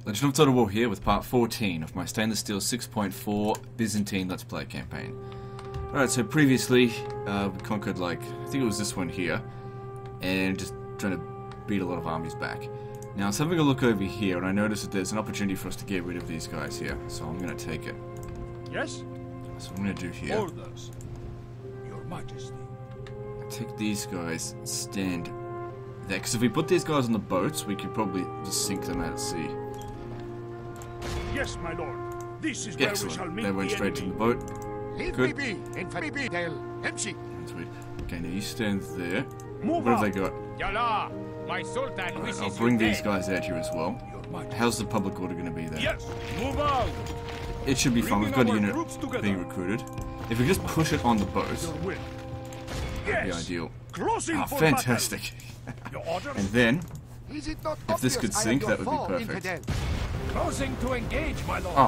Legend of Total War here with part 14 of my Stainless Steel 6.4 Byzantine Let's Play campaign. Alright, so previously we conquered, like, I think it was this one here, and just trying to beat a lot of armies back. Now I was having a look over here and I noticed that there's an opportunity for us to get rid of these guys here, so I'm going to take it. Yes? That's what I'm going to do here. Orders, Your Majesty. Take these guys and stand there, because if we put these guys on the boats, we could probably just sink them out at sea. Yes, my lord. This is where we shall Excellent. meet They went the straight to enemy. the boat. Good. MC. Sweet. Okay, now you stand there. Move What have out. they got? Yalla, my sultan wishes I'll bring you these dead. guys out here as well. How's the public order going to be there? Yes. Move out. It should be fine. We've got a Bringing our unit troops together. being recruited. If we just push it on the boat, Your will. that'd be Yes. ideal. Closing Ah, for fantastic. battle. Your orders. And then, Is it not if this obvious could I am sink, your that would be foe, perfect. infidel? Closing to engage, my lord. Oh,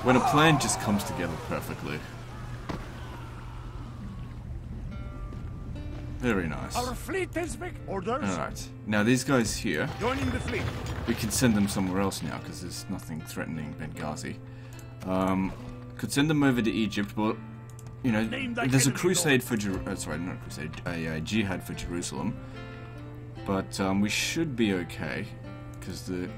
when a plan just comes together perfectly. Very nice. Our fleet is big. Orders. Alright, now these guys here, Joining the fleet. we can send them somewhere else now because there's nothing threatening Benghazi. Could send them over to Egypt, but you know, Name thy there's a enemy, crusade for sorry, not a crusade, a jihad for Jerusalem. But we should be okay because the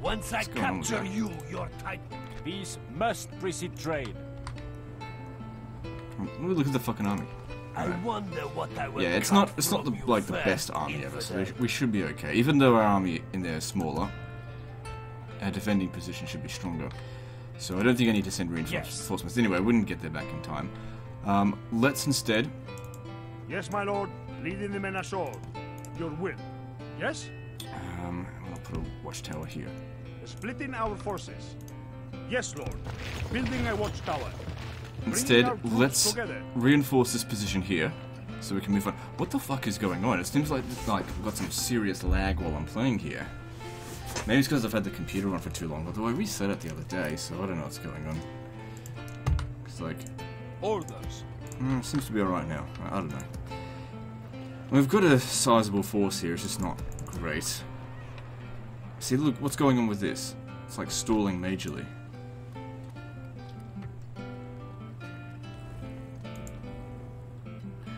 Once I going on with capture that? you, your type. Peace must precede trade. let me look at the fucking army. I wonder what I will. Yeah, it's cut not the, from you like the first, best army ever, so infidel. we should be okay. Even though our army in there is smaller, our defending position should be stronger. So I don't think I need to send reinforcements. Anyway, I wouldn't get there back in time. Let's instead. Yes, my lord. Leading the men ashore. Your will. Yes? I'll put a watchtower here. Splitting our forces. Yes, lord. Building a watchtower. Instead, our troops let's together. reinforce this position here, so we can move on. What the fuck is going on? It seems like I've got some serious lag while I'm playing here. Maybe it's because I've had the computer on for too long, although I reset it the other day, so I don't know what's going on. It's like, Orders. seems to be alright now. I don't know. We've got a sizable force here, it's just not great. See, look, what's going on with this? It's like stalling majorly.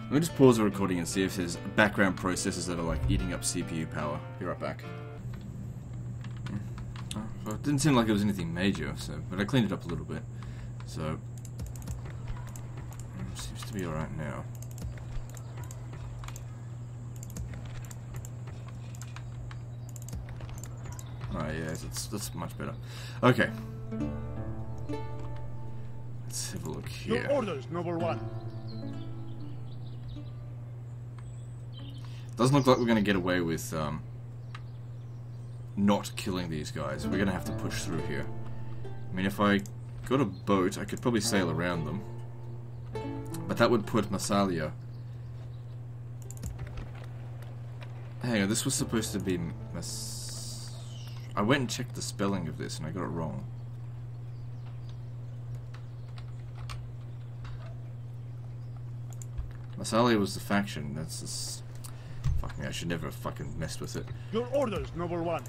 Let me just pause the recording and see if there's background processes that are like eating up CPU power. Be right back. Well, it didn't seem like it was anything major, so but I cleaned it up a little bit. So seems to be alright now. Oh yeah, that's much better. Okay. Let's have a look Your here. orders, noble one. Doesn't look like we're going to get away with not killing these guys. We're going to have to push through here. I mean, if I got a boat, I could probably sail around them. But that would put Massalia... Hang on, this was supposed to be I went and checked the spelling of this and I got it wrong. Massalia was the faction. That's just... Fuck me, I should never have fucking messed with it. Your orders, noble one.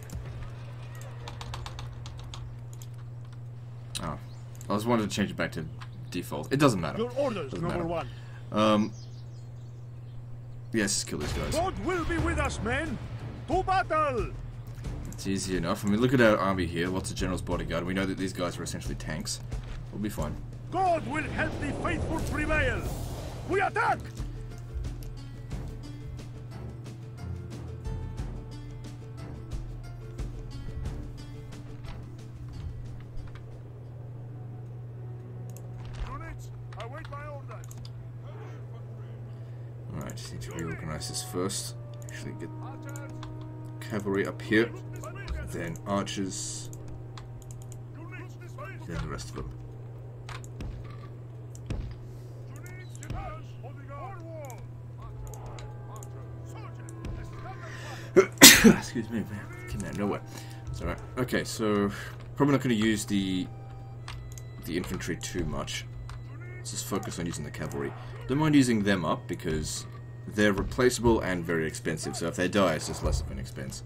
Oh. I just wanted to change it back to default. It doesn't matter. Your orders, Doesn't noble matter. one. Yes, just kill these guys. God will be with us, men. To battle. It's easy enough. I mean, look at our army here. Lots of general's bodyguard. We know that these guys are essentially tanks. We'll be fine. God will help the faithful prevail. We attack. Units, await my orders. Alright, just need to reorganize this first. Actually get cavalry up here. Then archers. Then the rest of them. Excuse me, man. Came out of nowhere. It's alright. Okay, so probably not going to use the infantry too much. Let's just focus on using the cavalry. Don't mind using them up because they're replaceable and very expensive. So if they die, it's just less of an expense.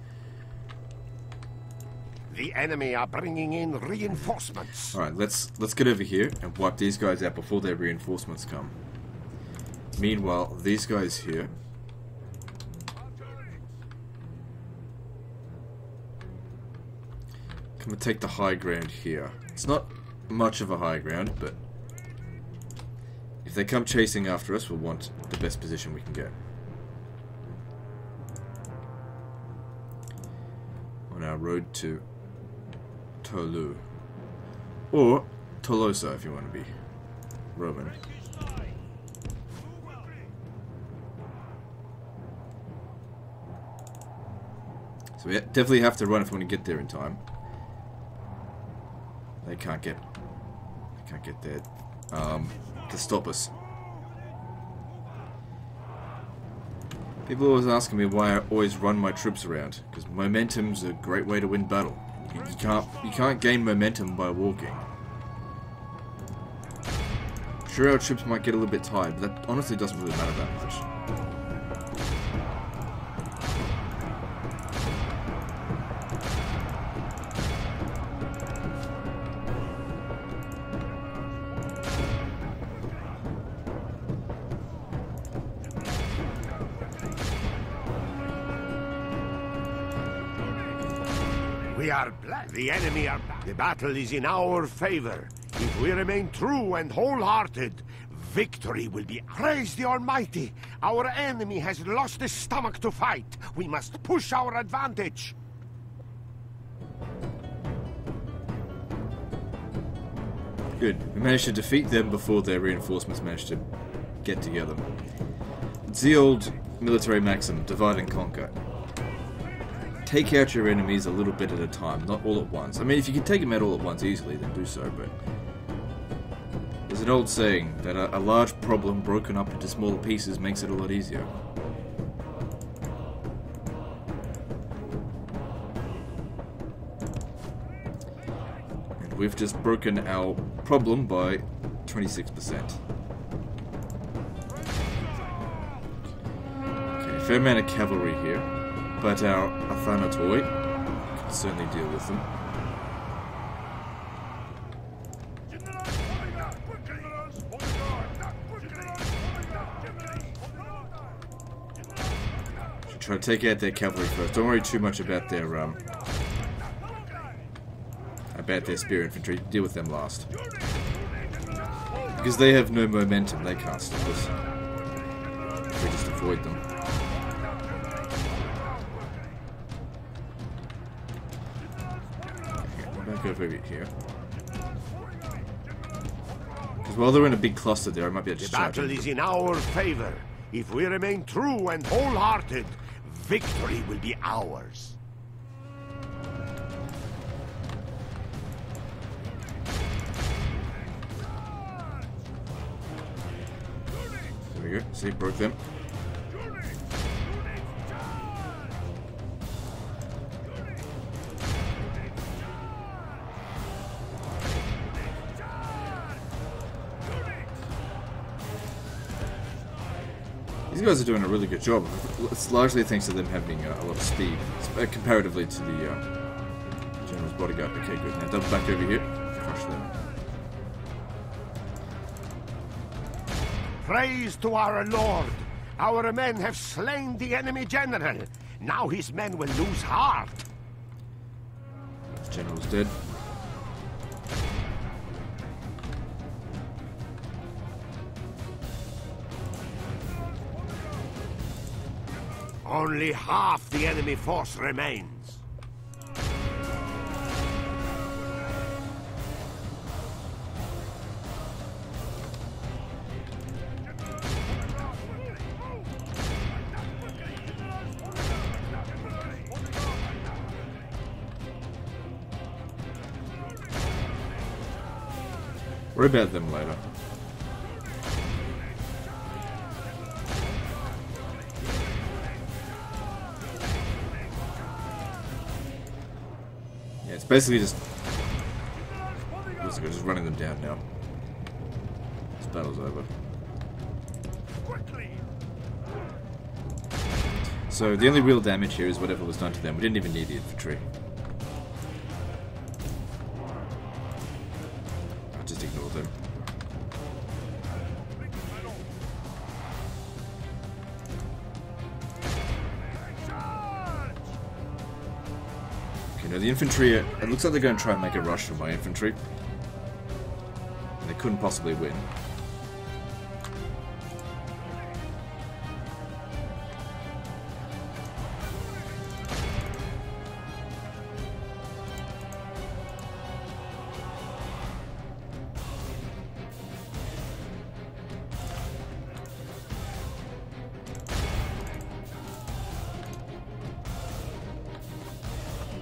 The enemy are bringing in reinforcements. Alright, let's get over here and wipe these guys out before their reinforcements come. Meanwhile, these guys here. Come and take the high ground here. It's not much of a high ground, but if they come chasing after us, we'll want the best position we can get. On our road to Tolu. Or Tolosa if you want to be Roman. So we definitely have to run if we want to get there in time. They can't get there to stop us. People are always asking me why I always run my troops around, because momentum's a great way to win battle. You can't gain momentum by walking. Sure, our troops might get a little bit tired, but that honestly doesn't really matter that much. We are black. The enemy are back. The battle is in our favor. If we remain true and wholehearted, victory will be. Praise the Almighty! Our enemy has lost his stomach to fight. We must push our advantage. Good. We managed to defeat them before their reinforcements managed to get together. It's the old military maxim, divide and conquer. Take out your enemies a little bit at a time, not all at once. I mean, if you can take them out all at once easily, then do so, but there's an old saying that a large problem broken up into smaller pieces makes it a lot easier. And we've just broken our problem by 26%. Okay, fair amount of cavalry here. But our Athanatoi can certainly deal with them. Should try to take out their cavalry first. Don't worry too much about their spear infantry. Deal with them last. Because they have no momentum, they can't stop us. We just avoid them. Over here. Because while they're in a big cluster there, I might be able to charge them. The battle is in our favor. If we remain true and wholehearted, victory will be ours. There we go. See, broke them. These guys are doing a really good job. It's largely thanks to them having a lot of speed, comparatively to the General's bodyguard. Okay, good. Now double back over here. Crush them. Praise to our Lord! Our men have slain the enemy general. Now his men will lose heart. The General's dead. Only half the enemy force remains. Worry about them later. It's basically just running them down now. This battle's over. So the only real damage here is whatever was done to them. We didn't even need the infantry. You know, the infantry, it looks like they're going to try and make a rush for my infantry. They couldn't possibly win.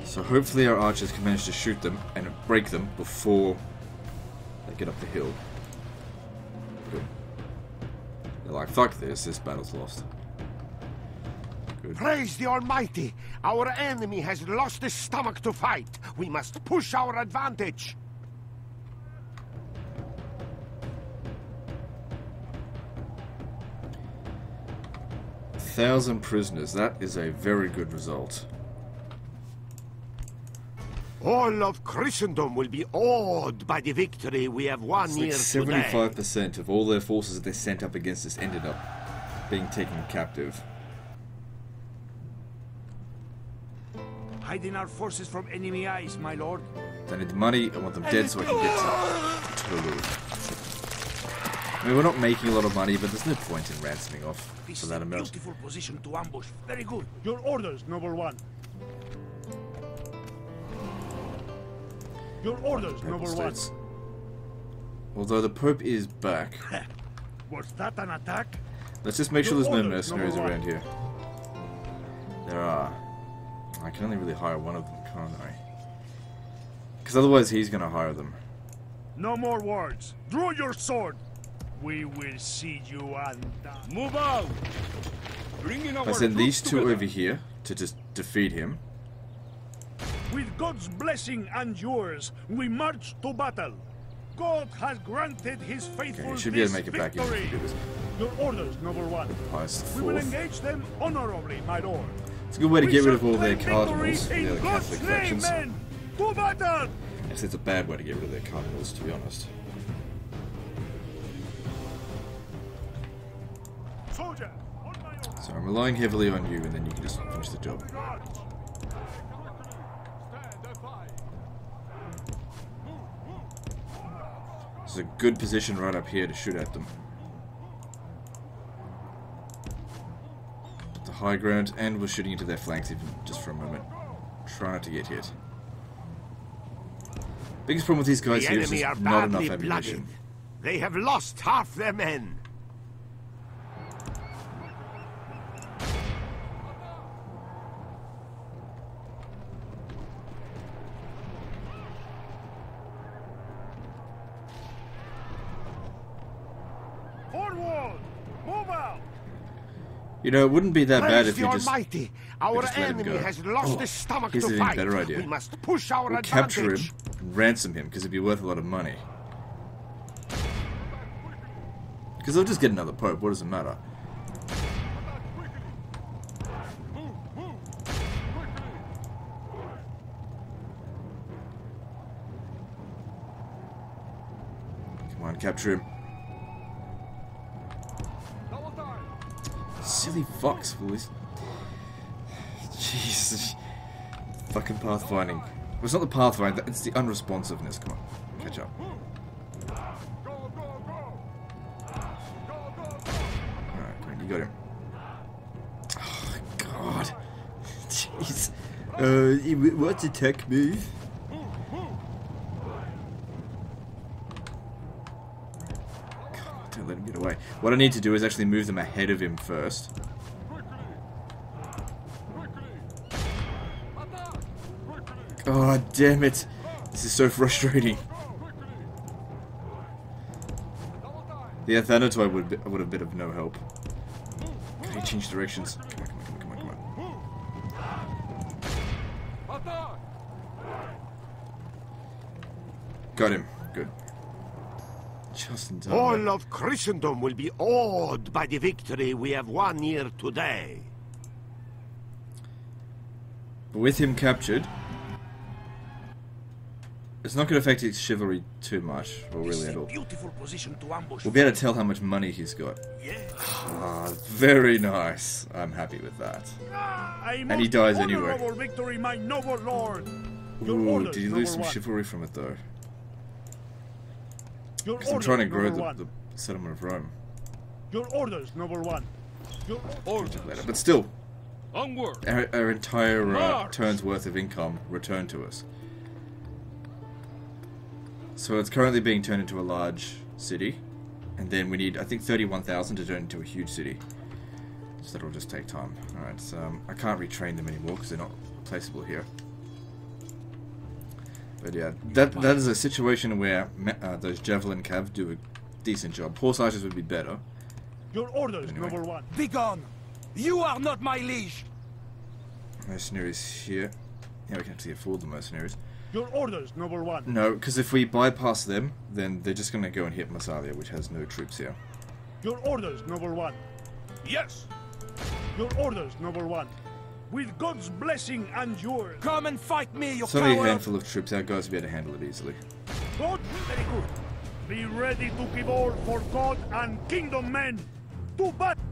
So hopefully our archers can manage to shoot them and break them before they get up the hill. Good. They're like, fuck this battle's lost. Good. Praise the Almighty! Our enemy has lost his stomach to fight. We must push our advantage. $1,000 prisoners. That is a very good result. All of Christendom will be awed by the victory we have won It's here like today. 75% of all their forces that they sent up against us ended up being taken captive. Hiding our forces from enemy eyes, my lord. They need the money. I want them dead so I can get to Tolu. I mean, we're not making a lot of money, but there's no point in ransoming off This for is that a amount. beautiful position to ambush. Very good. Your orders, noble one. Your orders, Papal noble one. States. Although the Pope is back. Was that an attack? Let's just make sure there's no Order, mercenaries number around here. There are. I can only really hire one of them, can't I? Because otherwise he's going to hire them. No more words. Draw your sword. We will see you undone. Move out! Bring in our I send these troops two together. over here to just defeat him. With God's blessing and yours, we march to battle. God has granted his faithful Okay, he should be able to this make it back in if we victory. do this. Your orders, noble one. Pius We will IV. engage them honorably, my lord. It's a good way to We get rid shall of all their claim cardinals, victory the in other God's Catholic name, factions. men. To battle! Actually, it's a bad way to get rid of their cardinals, to be honest. Soldier, on my order. So I'm relying heavily on you, and then you can just finish the job. This is a good position right up here to shoot at them. The high ground, and we're shooting into their flanks even just for a moment. Try not to get hit. Biggest problem with these guys The here is enemy are just not enough badly ammunition. blooded. They have lost half their men. Forward! Move out! You know, it wouldn't be that bad Praise if the you just Almighty! Our just let him enemy go. has lost Oh, his stomach here's to an even fight. better idea. We must push our we'll advantage. capture him and ransom him, because it'd be worth a lot of money. Because they'll just get another pope, what does it matter? Come on, capture him. Silly fox, boys. Jesus. Fucking pathfinding. Well, it's not the pathfinding, it's the unresponsiveness. Come on, catch up. Alright, come on, you got him. Oh, God. Jeez. What's a tech move? God, don't let him get away. What I need to do is actually move them ahead of him first. Oh, damn it. This is so frustrating. The Athanatoi would have been of no help. Can he change directions? Come on, come on, come on, come on, come on. Got him. Good. Just in time. All of Christendom will be awed by the victory we have won here today. But with him captured, it's not going to affect his chivalry too much, or This really is at a all. beautiful position to ambush. We'll be able to tell how much money he's got. Yes. Ah, very nice. I'm happy with that. A And he dies anyway. honorable victory, my noble lord. Ooh, did you lose some chivalry from it though? Because I'm trying to grow the settlement of Rome. Your orders, noble one. Your Orders. But still, Onward. our entire March. turn's worth of income returned to us. So it's currently being turned into a large city, and then we need, I think, 31,000 to turn into a huge city. So that'll just take time. Alright, so I can't retrain them anymore because they're not placeable here. But yeah, that is a situation where those javelin cav do a decent job. Horse archers would be better. Your orders, Anyway. noble one. Begone! You are not my liege! Mercenaries here. Yeah, we can actually afford the mercenaries. Your orders, noble one. No, because if we bypass them, then they're just going to go and hit Massalia, which has no troops here. Your orders, noble one. Yes. Your orders, noble one. With God's blessing and yours. Come and fight me, you It's only a coward! handful of troops. Our guys will be able to handle it easily. Good, very good. Be ready to give all for God and kingdom men. To battle.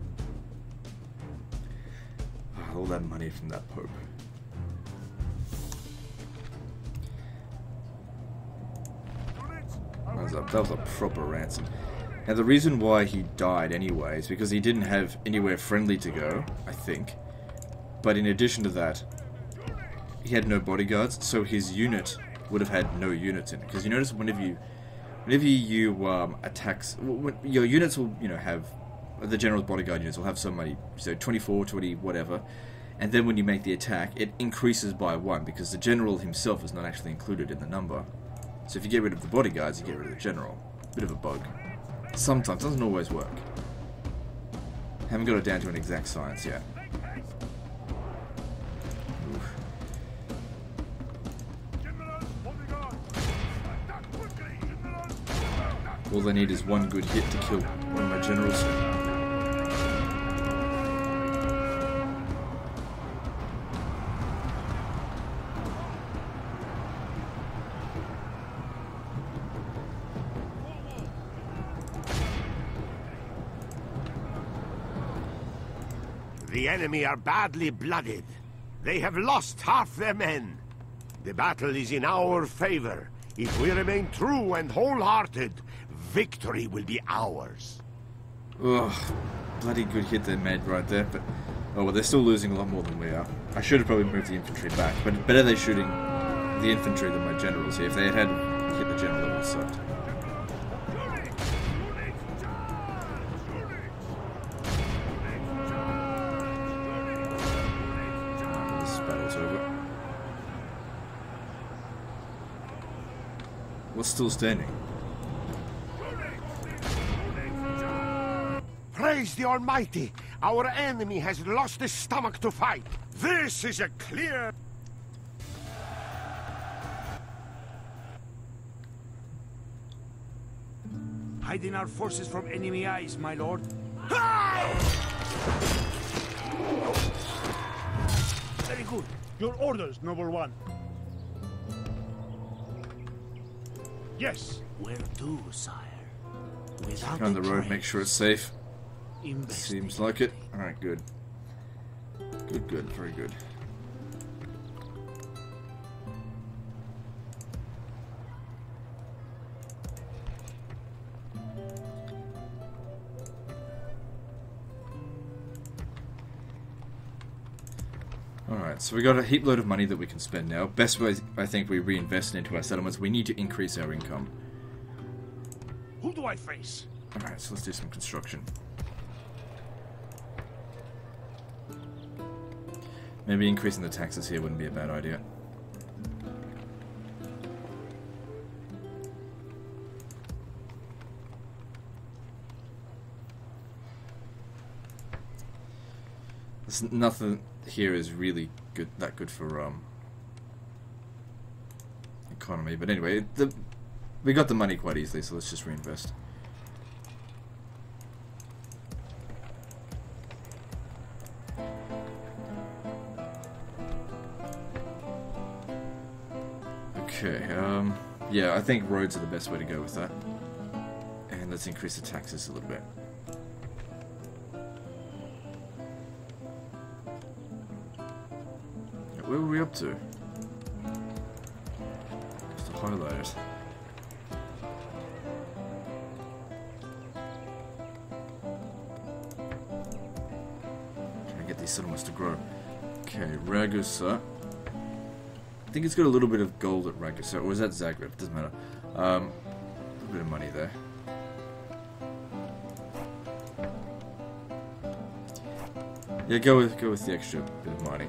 All that money from that Pope. That was a proper ransom. Now the reason why he died anyway is because he didn't have anywhere friendly to go, I think. But in addition to that, he had no bodyguards, so his unit would have had no units in it. Because you notice whenever you attacks, your units will, have, the general's bodyguard units will have so many, so 24, 20, whatever. And then when you make the attack, it increases by 1 because the general himself is not actually included in the number. So if you get rid of the bodyguards, you get rid of the general. Bit of a bug. Sometimes, doesn't always work. Haven't got it down to an exact science yet. Oof. All I need is one good hit to kill one of my generals. The enemy are badly blooded. They have lost half their men. The battle is in our favor. If we remain true and wholehearted, victory will be ours. Ugh, bloody good hit they made right there, but oh well, they're still losing a lot more than we are. I should have probably moved the infantry back, but better they're shooting the infantry than my generals here. If they had hit the general, it would have sucked. This battle's over. What's still standing? Praise the Almighty! Our enemy has lost his stomach to fight. This is a clear. Hiding our forces from enemy eyes, my lord. Very good. Your orders, noble one. Yes. Where to, sire? Without On the a road, trace. make sure it's safe. Investigate. Seems like it. Alright, good. Good, very good. Alright, so we got a heap load of money that we can spend now. Best way, I think, we reinvest into our settlements. We need to increase our income. Who do I face? Alright, so let's do some construction. Maybe increasing the taxes here wouldn't be a bad idea. Nothing here is really good, that good for economy. But anyway, we got the money quite easily, so let's just reinvest. Okay, yeah, I think roads are the best way to go with that. And let's increase the taxes a little bit. Where were we up to? highlight it. Can I get these settlements to grow? Okay, Ragusa. I think it's got a little bit of gold at Ragusa, or is that Zagreb? Doesn't matter. A little bit of money there. Yeah, go with the extra bit of money.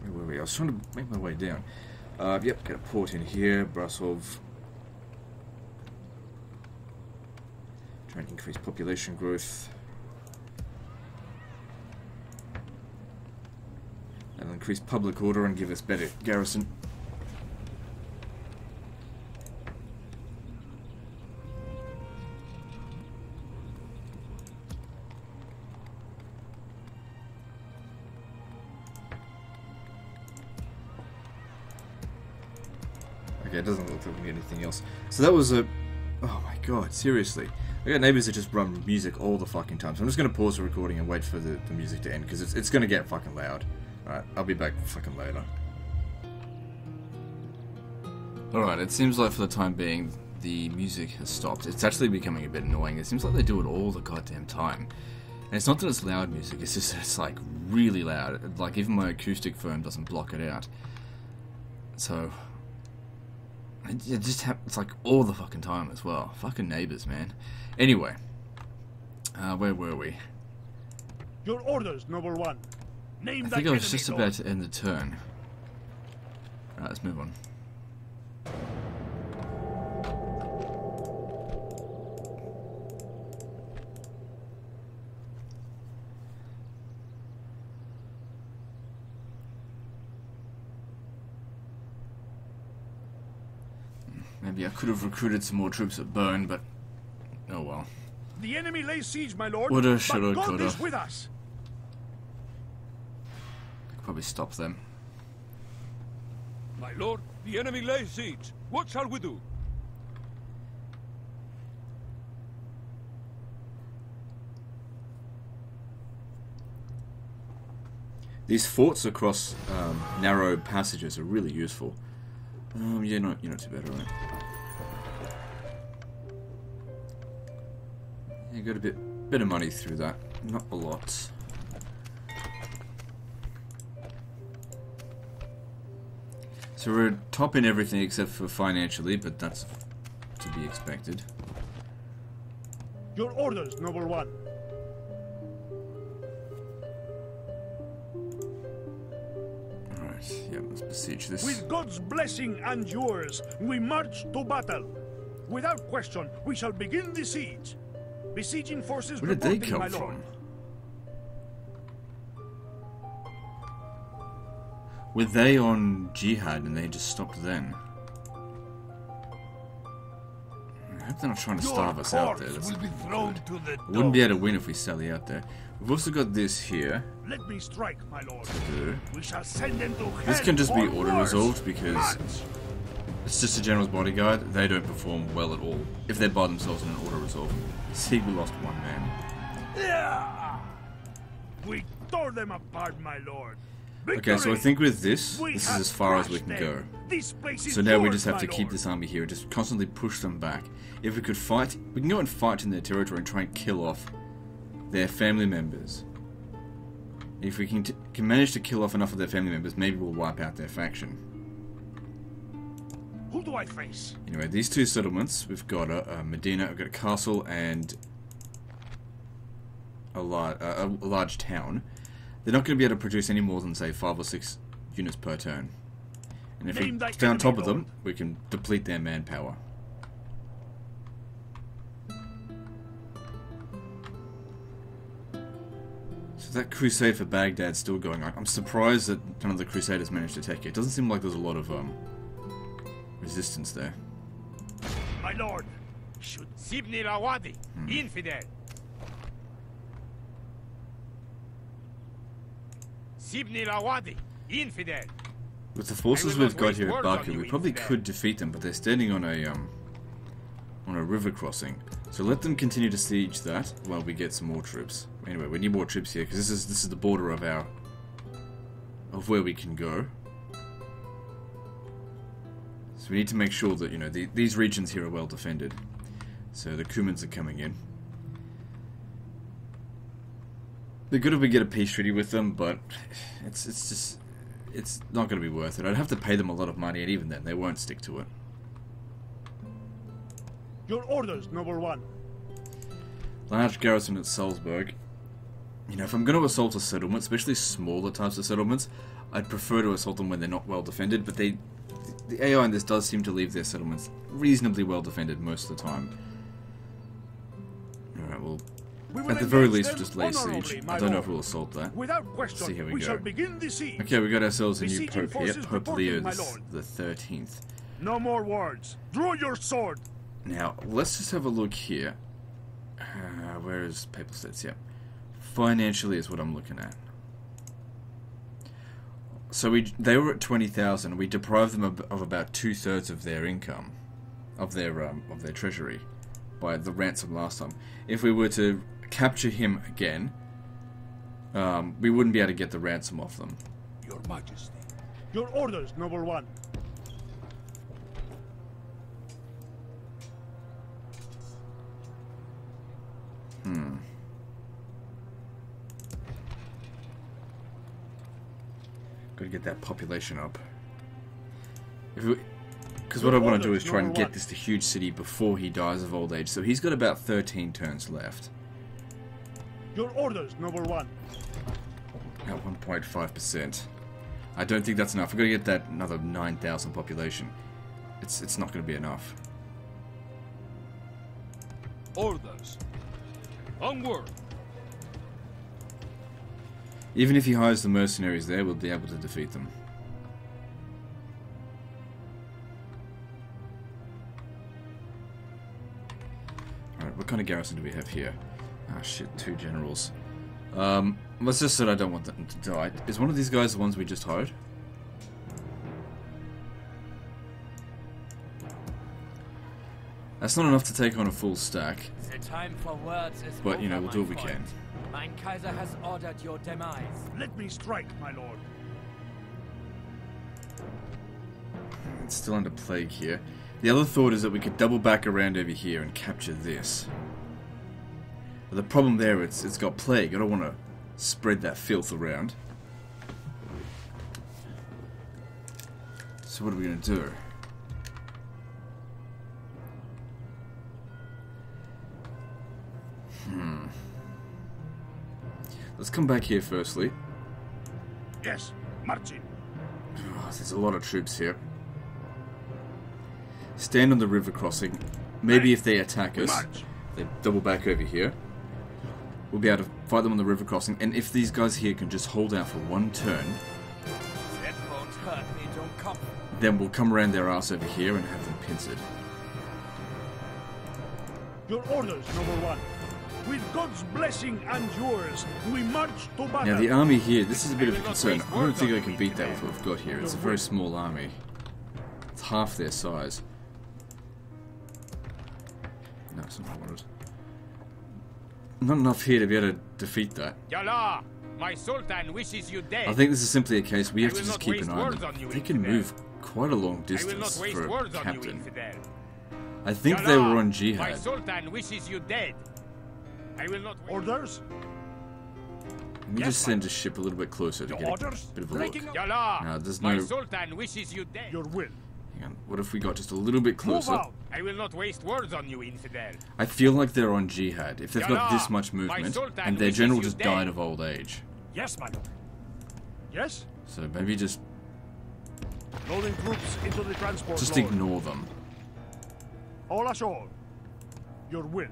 Where were we? I was trying to make my way down. Yep, got a port in here, Brasov. Trying to increase population growth. That'll increase public order and give us better garrison. Okay, it doesn't look like we need anything else. So that was a... Oh my god, seriously. I got neighbors that just run music all the fucking time. So I'm just going to pause the recording and wait for the music to end, because it's going to get fucking loud. Alright, I'll be back fucking later. Alright, it seems like for the time being, the music has stopped. It's actually becoming a bit annoying. It seems like they do it all the goddamn time. And it's not that it's loud music, it's just it's like really loud. Like even my acoustic foam doesn't block it out. So... It just happens like all the fucking time as well. Fucking neighbors, man. Anyway, where were we? Your orders, Noble One. Name I that think I was enemy, just Lord. about to end the turn. Alright, let's move on. Maybe I could have recruited some more troops at Bern, but oh well. The enemy lays siege, my lord. Woulda, but shoulda, God coulda. is with us. I could probably stop them. My lord, the enemy lays siege. What shall we do? These forts across narrow passages are really useful. Yeah, you're not too bad, right? You got a bit of money through that, not a lot. So we're top in everything except for financially, but that's to be expected. Your orders, Noble One. Alright, yeah, let's besiege this. With God's blessing and yours, we march to battle. Without question, we shall begin the siege. Besieging forces Where did they reporting, come my lord. from? Were they on jihad and they just stopped then? I hope they're not trying to starve us out there. That's will be thrown to the we wouldn't be able to win if we sally out there. We've also got this here. Let me strike, my lord. Do. We shall send them to hell. This can just be or auto-resolved worse. because March. it's just a general's bodyguard. They don't perform well at all if they're by themselves in an auto-resolve. See, we lost one man. Yeah. We tore them apart, my lord. Okay, so I Victory! think with this We is have as far as we crushed can them. go. This place is So now we yours, just have my to keep lord. this army here, just constantly push them back. If we could fight, we can go and fight in their territory and try and kill off their family members. If we can manage to kill off enough of their family members, maybe we'll wipe out their faction. Who do I face? Anyway, these two settlements, we've got a Medina, we've got a castle and a large town. They're not going to be able to produce any more than, say, 5 or 6 units per turn. And if we Name thy stay on top enemy, of them, Lord. we can deplete their manpower. So that crusade for Baghdad's still going on. I'm surprised that none of the crusaders managed to take it. It doesn't seem like there's a lot of resistance there. My lord. Should Sibni Rawadi, infidel. Sibni Rawadi, infidel. With the forces I will we've not got waste here at words on Baku, you, we probably infidel. could defeat them, but they're standing on on a river crossing. So let them continue to siege that while we get some more troops. Anyway, we need more troops here because this is the border of where we can go. So we need to make sure that, you know, these regions here are well defended. So the Cumans are coming in. They're good if we get a peace treaty with them, but it's not going to be worth it. I'd have to pay them a lot of money, and even then, they won't stick to it. Your orders, Noble One. Large garrison at Salzburg. You know, if I'm going to assault a settlement, especially smaller types of settlements, I'd prefer to assault them when they're not well defended, but the AI in this does seem to leave their settlements reasonably well defended most of the time. Alright, well, at the very least, just lay siege. I don't know if we'll assault that. Without question, See how we go. shall begin the siege. Okay, we got ourselves a new Besieging pope here, forces Pope Leo reporting, my lord. the 13th. No more words. Draw your sword. Now, let's just have a look here. Where is Papal States? Yeah. Financially is what I'm looking at. So they were at 20,000. We deprived them of about 2/3 of their income, of their treasury, by the ransom last time. If we were to capture him again, we wouldn't be able to get the ransom off them. Your Majesty. Your orders, Noble One. Gotta get that population up. Because what I want to do is try and get this to huge city before he dies of old age. So he's got about 13 turns left. Your orders, Noble One. At 1.5%. I don't think that's enough. We've got to get that another 9,000 population. It's not going to be enough. Orders. Onward. Even if he hires the mercenaries there, we'll be able to defeat them. Alright, what kind of garrison do we have here? Ah, shit, 2 generals. Let's just say I don't want them to die. Is one of these guys the ones we just hired? That's not enough to take on a full stack. The time for words is But, you know, over, we'll do what my we friend. can. Mein Kaiser has ordered your demise. Let me strike, my lord. It's still under plague here. The other thought is that we could double back around over here and capture this. But the problem there, it's got plague. I don't want to spread that filth around. So what are we going to do? Let's come back here firstly. Yes, marching. Oh, there's a lot of troops here. Stand on the river crossing. Maybe if they attack us, they double back over here. We'll be able to fight them on the river crossing. And if these guys here can just hold out for one turn, That won't hurt me, don't come. then we'll come around their ass over here and have them pincered. Your orders, Noble One. With God's blessing and yours, we march to battle. Now the army here, this is a bit of a concern. I don't think I can beat that with what we've got here. It's a very small army. It's half their size. No, it's not what I wanted. Not enough here to be able to defeat that. Yalla! My Sultan wishes you dead. I think this is simply a case we have I to will just not keep waste an eye on words them. on you, They can infidel. move quite a long I will not distance waste for a words on you, captain. infidel. I think they were on My jihad. Sultan wishes you dead. I will not waste Orders? Let me just send a ship a little bit closer to get a bit of a look. Yalla! Now, there's My no... Sultan wishes you dead. Your will. Hang on. What if we got just a little bit Move closer? out. I will not waste words on you, infidel. I feel like they're on jihad. If they've got Yalla, this much my movement, Sultan and their wishes general you just dead. died of old age. Yes, my lord. Yes? So maybe just Loading troops into the transport. just lord. ignore them. All ashore. Your will.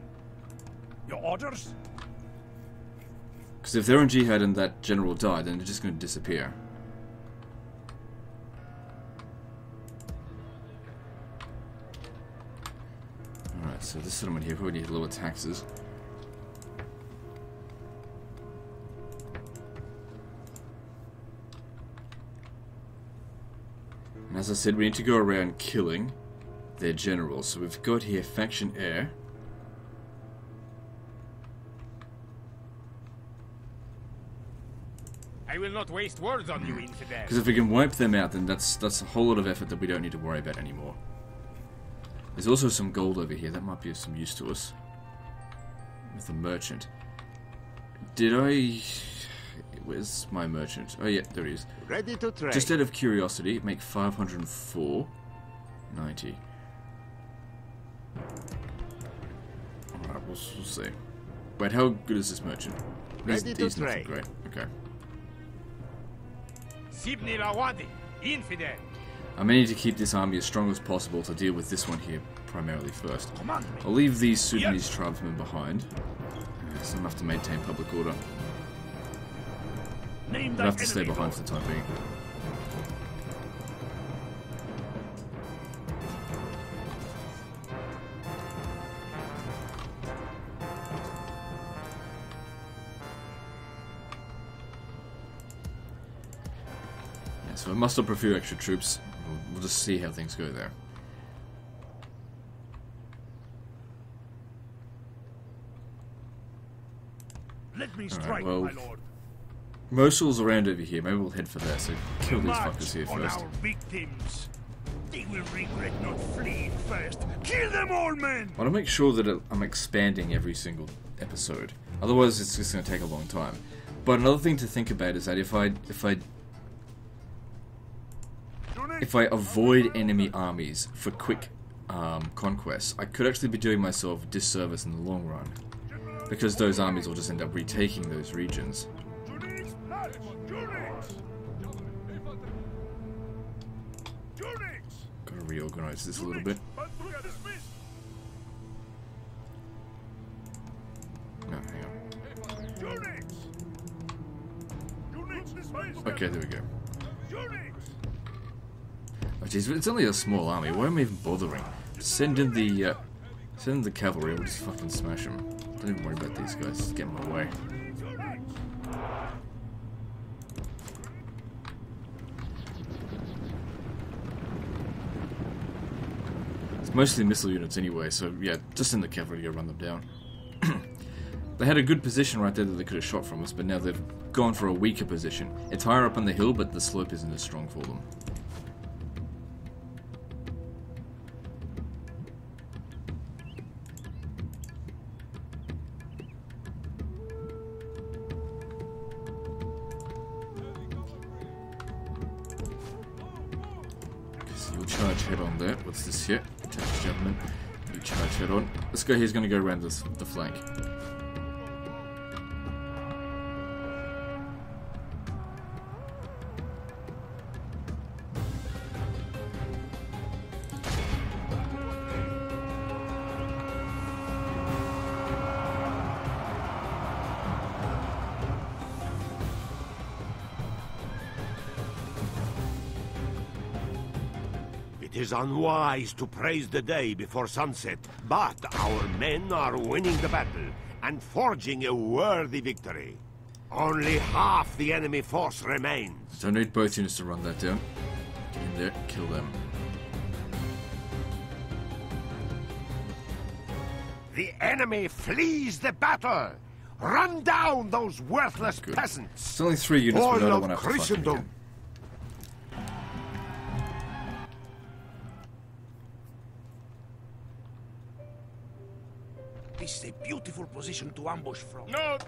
Your orders? Because if they're on jihad and that general died, then they're just going to disappear. Alright, so this settlement here probably needs lower taxes. And as I said, we need to go around killing their generals. So we've got here faction heir. I will not waste words on you, infidel. Because if we can wipe them out, then that's a whole lot of effort that we don't need to worry about anymore. There's also some gold over here. That might be of some use to us. With the merchant. Did I... Where's my merchant? Oh yeah, there he is. Ready to trade. Just out of curiosity, make 504. 90. Alright, we'll see. Wait, how good is this merchant? Ready to He's nothing trade. great. Okay. Sibni Lawadi, infidel. I may need to keep this army as strong as possible to deal with this one here primarily first. Command me. I'll leave these Sudanese tribesmen behind. It's enough to maintain public order. Name I'll have to thy stay enemy, behind Lord. for the time being. Yeah, so I muster a few extra troops. We'll just see how things go there. Let me strike, well, my lord. Mosul's around over here. Maybe we'll head for there. So kill We these march fuckers here on first. our victims. They will regret not fleeing first. Kill them all, men! I want to make sure that I'm expanding every single episode. Otherwise, it's just going to take a long time. But another thing to think about is that if I avoid enemy armies for quick conquests, I could actually be doing myself a disservice in the long run, because those armies will just end up retaking those regions. Gotta reorganize this a little bit. No, hang on. Okay, there we go. Oh jeez, it's only a small army. Why am I even bothering? Send in the cavalry. We'll just fucking smash them. Don't even worry about these guys. Just get in my way. It's mostly missile units anyway, so yeah, just send the cavalry to run them down. They had a good position right there that they could have shot from us, but now they've gone for a weaker position. It's higher up on the hill, but the slope isn't as strong for them. So you'll charge head on there. What's this here? Attached gentleman. You charge head on. This guy here's going to go around the flank. It is unwise to praise the day before sunset, but our men are winning the battle and forging a worthy victory. Only half the enemy force remains. So I need both units to run that down. Get in there, kill them. The enemy flees the battle. Run down those worthless Good. peasants. It's only 3 units, All but I don't of want to have to fucking Christendom. again. This is a beautiful position to ambush from. No!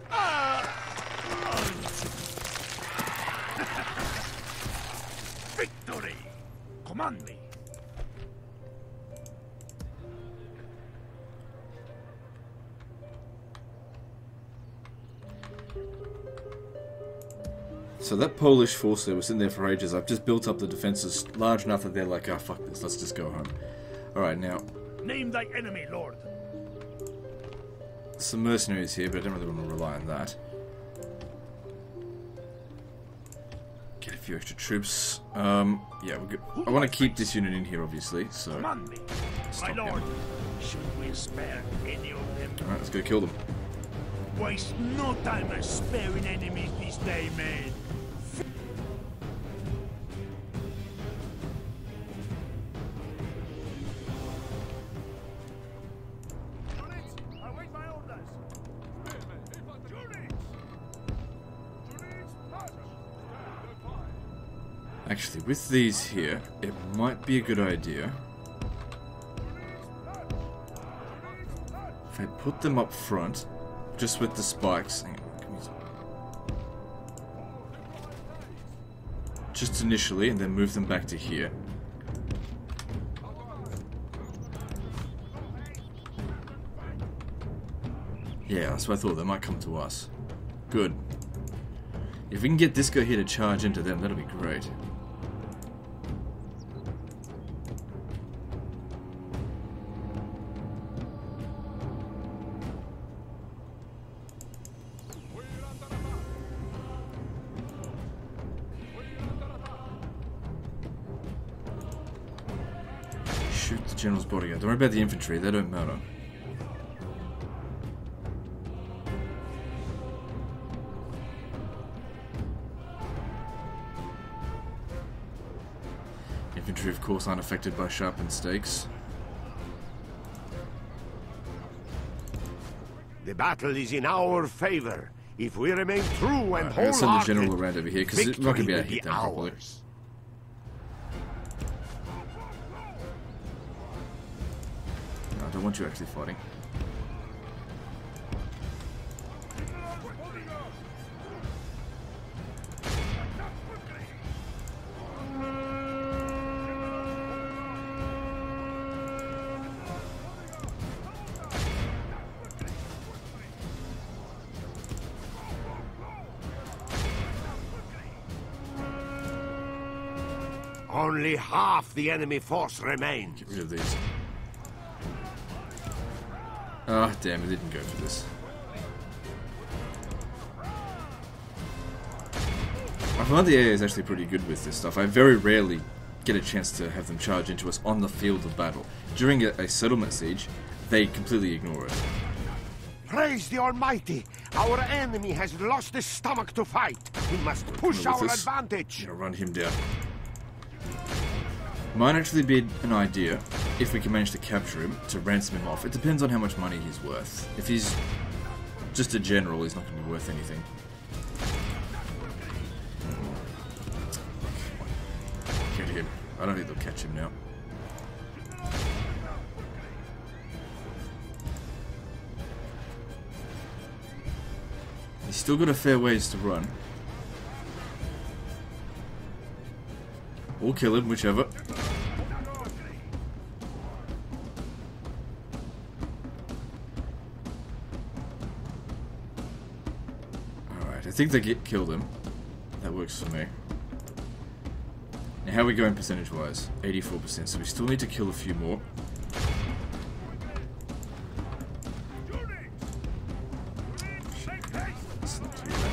Victory! Command me. So that Polish force there was in there for ages. I've just built up the defenses large enough that they're like, ah, fuck this, let's just go home. Alright, now, Name thy enemy, Lord. some mercenaries here, but I don't really want to rely on that. Get a few extra troops. Yeah, we're good. I want to keep this unit in here, obviously, so... Command me. Stop My lord. him. Should we spare any of them? Alright, let's go kill them. Waste no time sparing enemies this day, man. Actually, with these here, it might be a good idea if I put them up front, just with the spikes. Hang on, can we... Just initially, and then move them back to here. Yeah, that's what I thought. They might come to us. Good. If we can get this guy here to charge into them, that'll be great. Shoot the general's bodyguard. Don't worry about the infantry, they don't matter. Infantry, of course, aren't affected by sharpened stakes. The battle is in our favor. If we remain true and I'm gonna send the wholehearted, general around over here, because it's not going to be able to hit them properly. ours. No, I don't want you actually fighting. Only half the enemy force remains. Get rid of these. Ah, damn, it didn't go for this. I find the AA is actually pretty good with this stuff. I very rarely get a chance to have them charge into us on the field of battle. During a settlement siege, they completely ignore it. Praise the Almighty! Our enemy has lost his stomach to fight. We must push our advantage. Gonna run him down. Might actually be an idea, if we can manage to capture him, to ransom him off. It depends on how much money he's worth. If he's just a general, he's not going to be worth anything. Get him. I don't think they'll catch him now. He's still got a fair ways to run. Or kill him, whichever. Alright, I think they killed him. That works for me. Now, how are we going percentage-wise? 84%, so we still need to kill a few more. That's not too bad.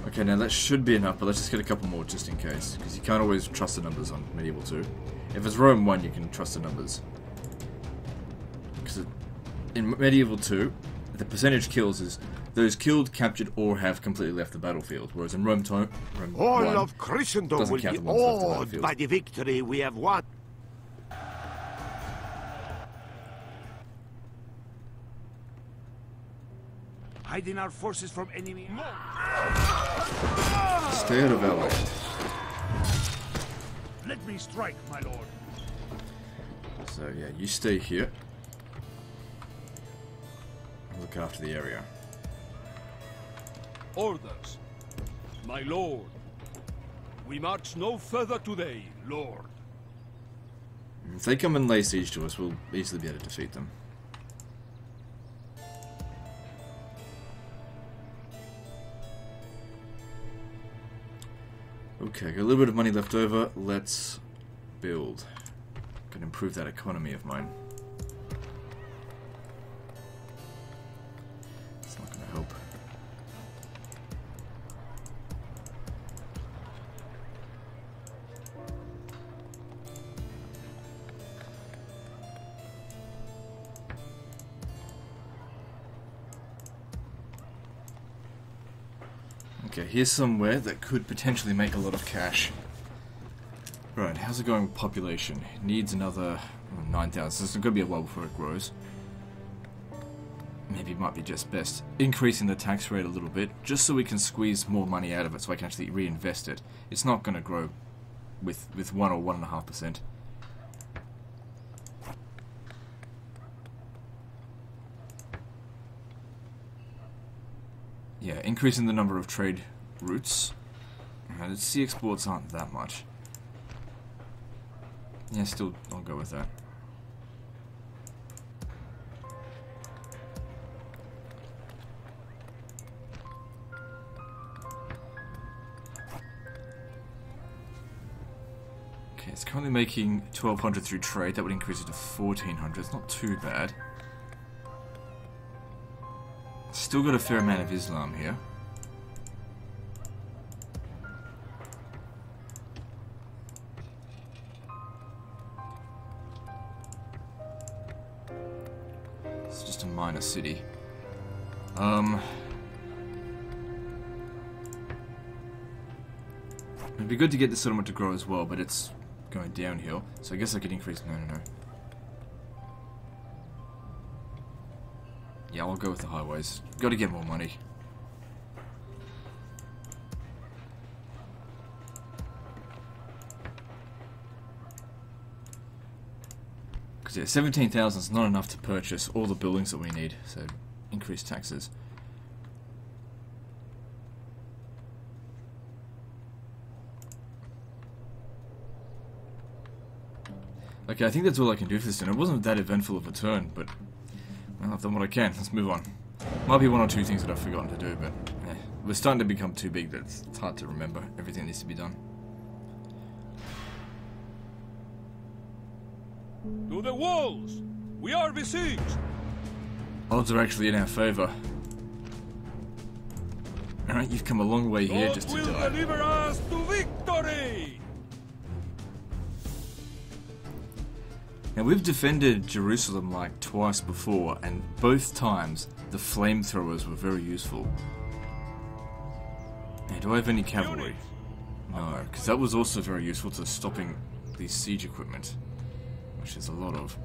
Okay, now that should be enough, but let's just get a couple more just in case, because you can't always trust the numbers on Medieval 2. If it's Rome 1, you can trust the numbers. Because in Medieval 2, the percentage kills is those killed, captured, or have completely left the battlefield, whereas in Rome 1, All of Christendom will count be the ones left the awed battlefield. by the victory we have won. Hiding our forces from enemy. Stay out of our way. Let me strike, my lord. So yeah, you stay here. Look after the area. Orders. My lord. We march no further today, lord. If they come and lay siege to us, we'll easily be able to defeat them. Okay, got a little bit of money left over. Let's build. Can improve that economy of mine. It's not going to help. Okay, here's somewhere that could potentially make a lot of cash. Right, how's it going with population? It needs another 9,000, so it's going to be a while before it grows. maybe it might be just best increasing the tax rate a little bit, just so we can squeeze more money out of it, so I can actually reinvest it. It's not going to grow with 1 or 1.5%. Yeah, increasing the number of trade routes. The sea exports aren't that much. Yeah, still, I'll go with that. Okay, it's currently making 1,200 through trade. That would increase it to 1,400. It's not too bad. Still got a fair amount of Islam here. It's just a minor city. It'd be good to get the settlement to grow as well, but it's going downhill. So I guess I could increase... No. Yeah, I'll go with the highways. Got to get more money. Because yeah, 17,000 is not enough to purchase all the buildings that we need, so increase taxes. Okay, I think that's all I can do for this turn. It wasn't that eventful of a turn, but well, I've done what I can. Let's move on. Might be 1 or 2 things that I've forgotten to do, but we're starting to become too big that it's hard to remember everything that needs to be done. To the walls! We are besieged! Odds are actually in our favour. Alright, you've come a long way here just to die. God will deliver us to victory! Now, we've defended Jerusalem like twice before, and both times the flamethrowers were very useful. Now, do I have any cavalry? No, because that was also very useful to stopping the siege equipment, which is a lot of.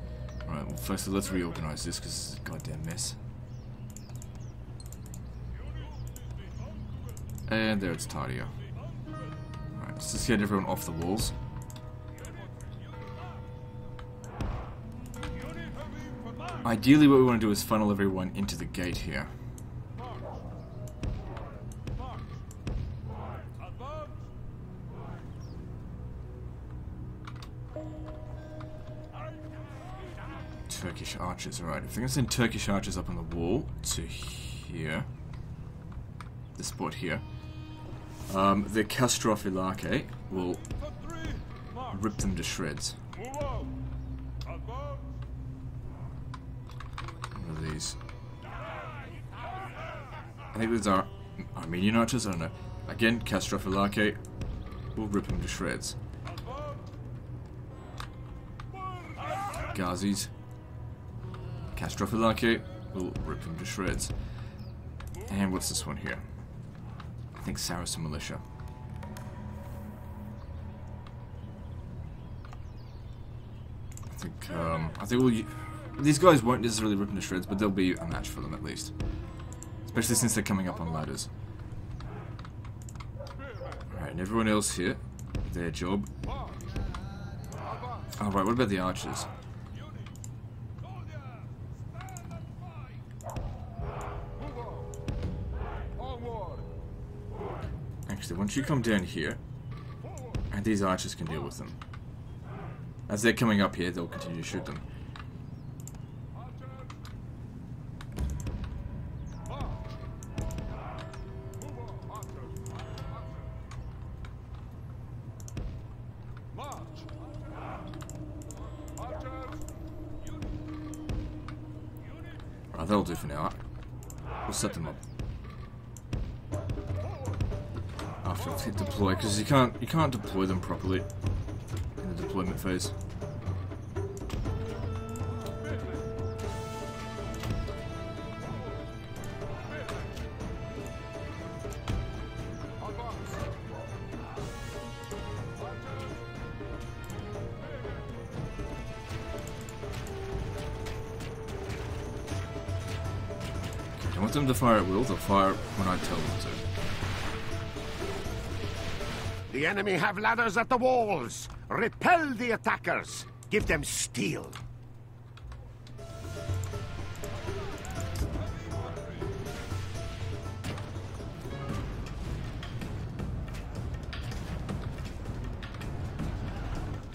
Alright, well, firstly, let's reorganize this, because it's a goddamn mess. And there it's tidier. Alright, let's just get everyone off the walls. Ideally, what we want to do is funnel everyone into the gate here. Turkish archers, alright. If they're going to send Turkish archers up on the wall to here, this spot here, the Castrofilake will rip them to shreds. These. I think these are Armenian archers, I don't know. Again, Castrofilake will rip them to shreds. Ghazis. Castrofilake will rip them to shreds. And what's this one here? I think Saracen militia. I think we'll... These guys won't necessarily rip into shreds, but they'll be a match for them at least. Especially since they're coming up on ladders. Alright, and everyone else here, their job. Alright, what about the archers? Actually, once you come down here, and these archers can deal with them. As they're coming up here, they'll continue to shoot them. Right, that'll do for now. We'll set them up. After let's hit deploy, because you can't deploy them properly in the deployment phase. want them to fire at will, they'll fire when I tell them to. The enemy have ladders at the walls. Repel the attackers. Give them steel.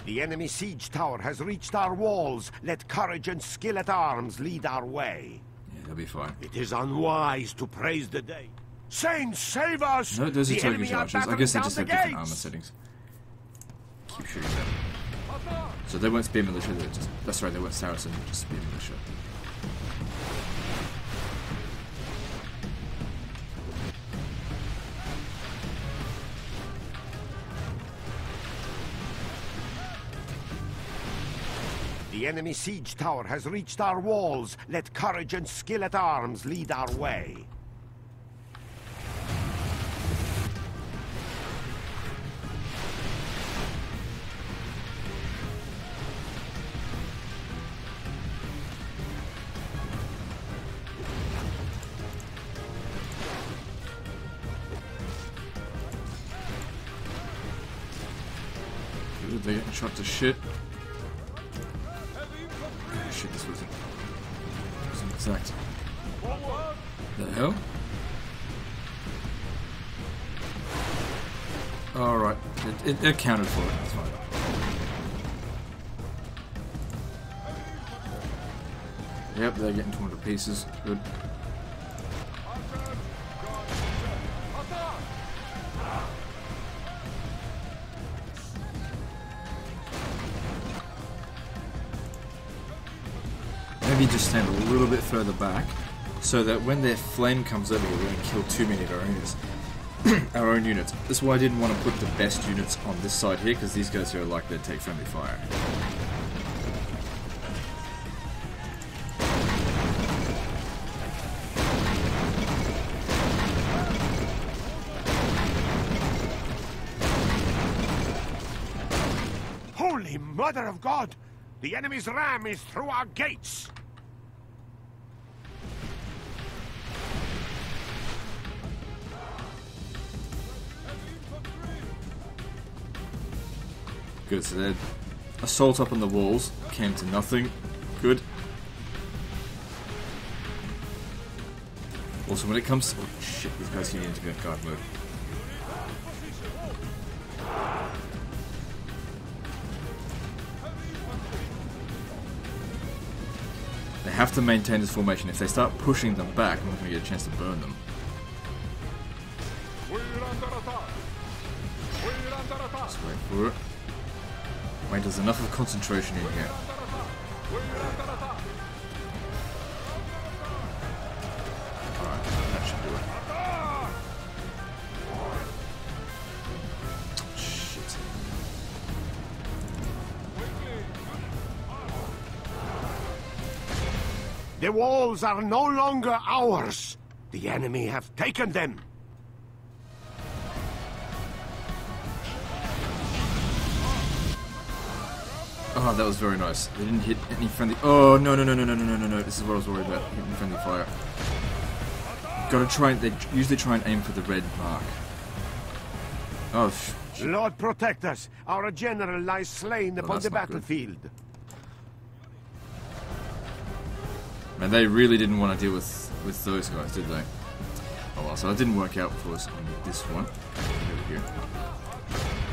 The enemy siege tower has reached our walls. Let courage and skill at arms lead our way. Yeah, they'll be fine. It is unwise to praise the day. Saints, save us! No, those are The Turkish enemy are archers. I battering guess they down just the have different gates. armor settings. Keep shooting them. So they weren't spear militia, they're just... That's right, they weren't Saracen, they're just spear militia. The enemy siege tower has reached our walls. Let courage and skill at arms lead our way. Good, they're getting shot to shit. Oh shit, this wasn't exact. The hell? Alright, it accounted for it, that's fine. Yep, they're getting torn to pieces. Good. Maybe just stand a little bit further back, so that when their flame comes over, we're going to kill too many of our own units. Our own units. That's why I didn't want to put the best units on this side here, because these guys here are likely to take friendly fire. Holy Mother of God! The enemy's ram is through our gates! Good, so their assault up on the walls came to nothing. Good. Also, when it comes to... Oh, shit, these guys need to go guard mode. They have to maintain this formation. If they start pushing them back, I'm not going to get a chance to burn them. Just wait for it. Wait, there's enough of concentration in here. Alright, that should do it. Shit. The walls are no longer ours. The enemy have taken them. Oh, that was very nice. They didn't hit any friendly... Oh, no. This is what I was worried about. Hitting friendly fire. Gotta try... They usually try and aim for the red mark. Oh, Lord protect us. Our general lies slain upon the battlefield. Man, they really didn't want to deal with those guys, did they? Oh well, so that didn't work out for us on this one. There we go.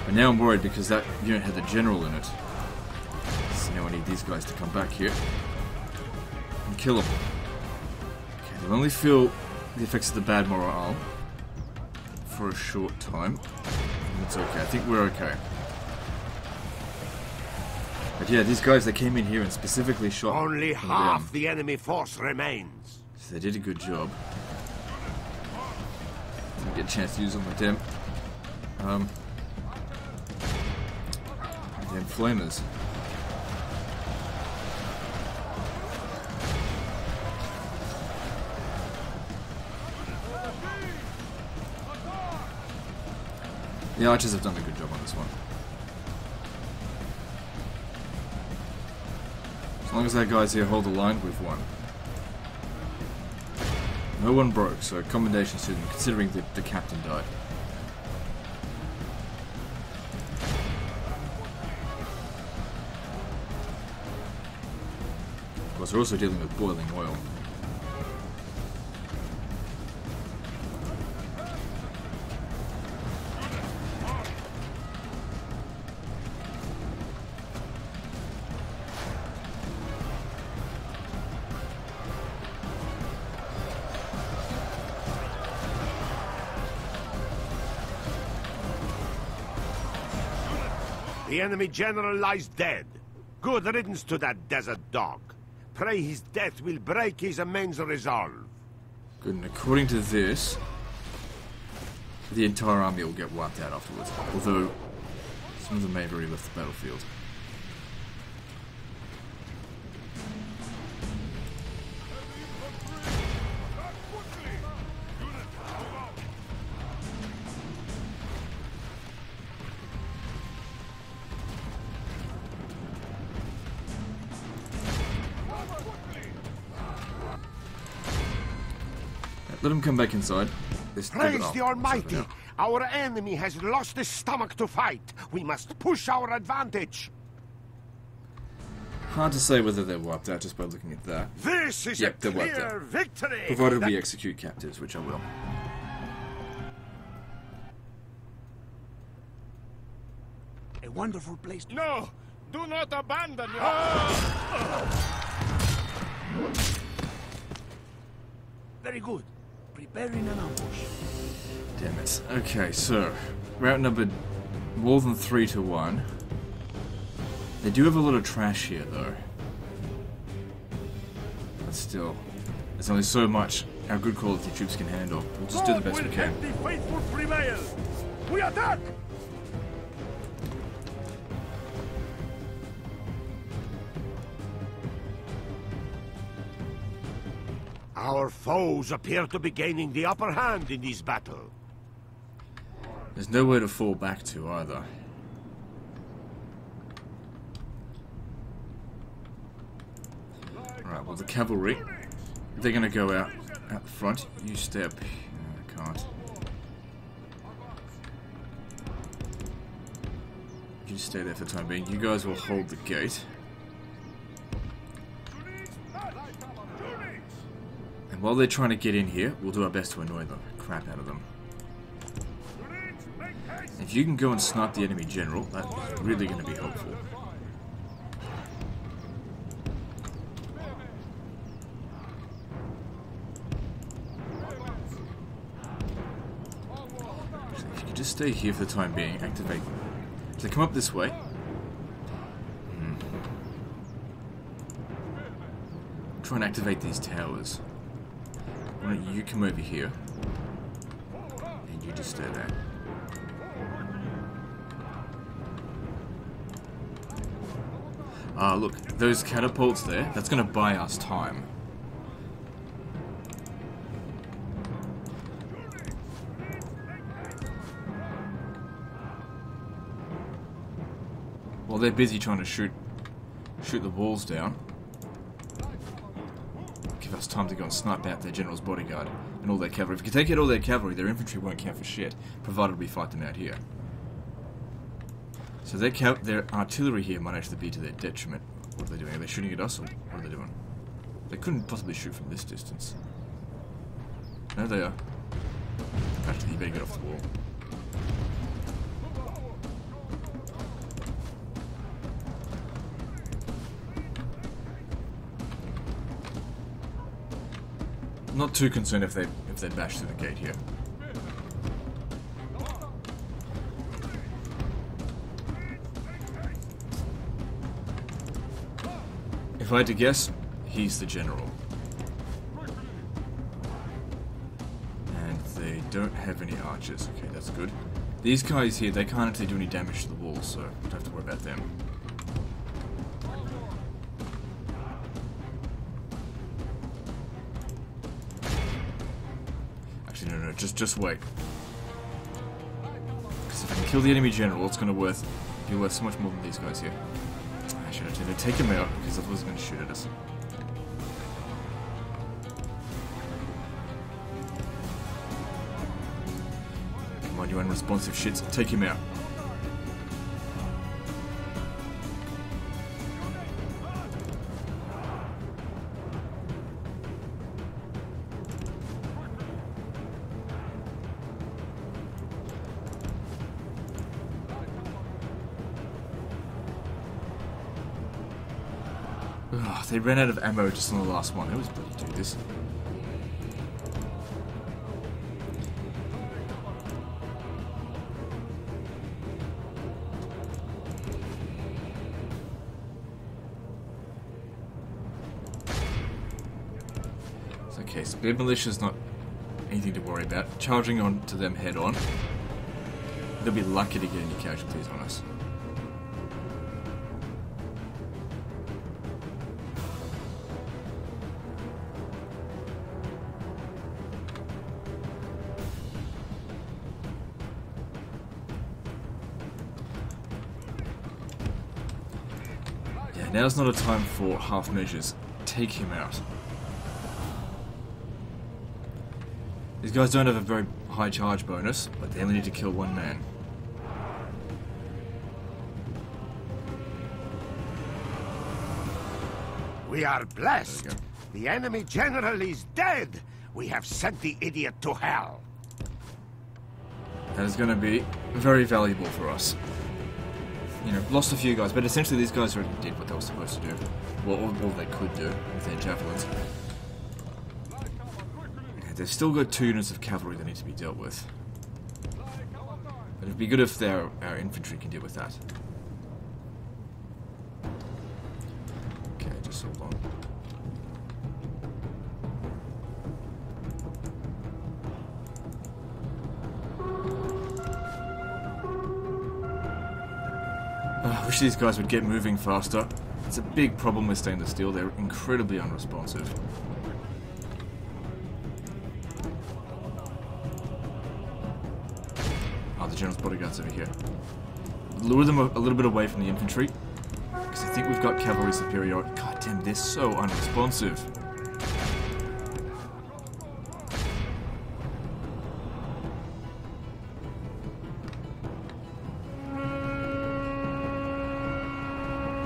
But now I'm worried because that unit had the general in it. So now I need these guys to come back here and kill them. Okay, they'll only feel the effects of the bad morale for a short time. That's okay. I think we're okay. But yeah, these guys, they came in here and specifically shot... Only half the enemy force remains. So they did a good job. Didn't get a chance to use them with them. Damn flamers. The archers have done a good job on this one. As long as our guys here hold the line, we've won. No one broke, so commendations to them, considering the captain died. Of course, we're also dealing with boiling oil. The enemy general lies dead. Good riddance to that desert dog. Pray his death will break his immense resolve. Good, and according to this, the entire army will get wiped out afterwards. Although, some of them may have already left the battlefield. Let him come back inside. Praise the Almighty! Our enemy has lost his stomach to fight. We must push our advantage. Hard to say whether they're wiped out just by looking at that. This is Yep, a they're wiped clear out. victory! Provided we execute captives, which I will. A wonderful place. No! Do not abandon your... Very good. Preparing an ambush. Damn it. Okay, so we're outnumbered more than 3 to 1. They do have a lot of trash here, though. But still, there's only so much our good quality troops can handle. We'll just do the best we can. God will help the faithful prevail. We attack! Our foes appear to be gaining the upper hand in this battle. There's nowhere to fall back to either. Alright, well the cavalry, they're going to go out the front. You stay up. I can't. You stay there for the time being. You guys will hold the gate. And while they're trying to get in here, we'll do our best to annoy the crap out of them. If you can go and snipe the enemy general, that is really going to be helpful. If you could just stay here for the time being, activate. So come up this way. Try and activate these towers. Why don't you come over here? And you just stay there. Ah, look, those catapults there, that's going to buy us time. While they're busy trying to shoot the walls down, give us time to go and snipe out their general's bodyguard and all their cavalry. If we can take out all their cavalry, their infantry won't count for shit, provided we fight them out here. So their artillery here might actually be to their detriment. What are they doing? Are they shooting at us, or what are they doing? They couldn't possibly shoot from this distance. No, they are. Actually, you better get off the wall. Not too concerned if they bash through the gate here. If I had to guess, he's the general. And they don't have any archers. Okay, that's good. These guys here, they can't actually do any damage to the walls, so don't have to worry about them. Actually, no, just wait. Because if I can kill the enemy general, it's going to be worth so much more than these guys here. I should actually take him out, because otherwise he's going to shoot at us. Come on, you unresponsive shits. Take him out. Ugh, they ran out of ammo just on the last one. Who was bloody do this? It's okay, so Beard Militia's not anything to worry about. Charging on to them head on. They'll be lucky to get any casualties on us. Now's not a time for half measures. Take him out. These guys don't have a very high charge bonus, but they only need to kill one man. We are blessed. The enemy general is dead. We have sent the idiot to hell. That is going to be very valuable for us. You know, lost a few guys, but essentially these guys already did what they were supposed to do. Well, all they could do with their javelins. They've still got 2 units of cavalry that need to be dealt with. But it'd be good if our infantry can deal with that. Okay, just hold on. I wish these guys would get moving faster. It's a big problem with stainless steel. They're incredibly unresponsive. Oh, the general's bodyguard's over here. Lure them a little bit away from the infantry, because I think we've got cavalry superiority. God damn, they're so unresponsive.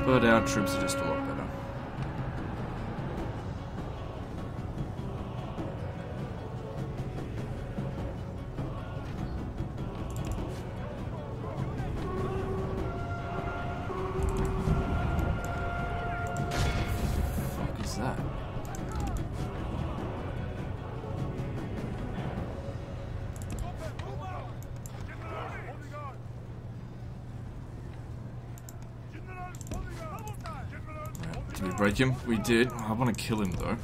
But our troops are just a lot better. What the fuck is that? Did we break him? We did. I want to kill him though.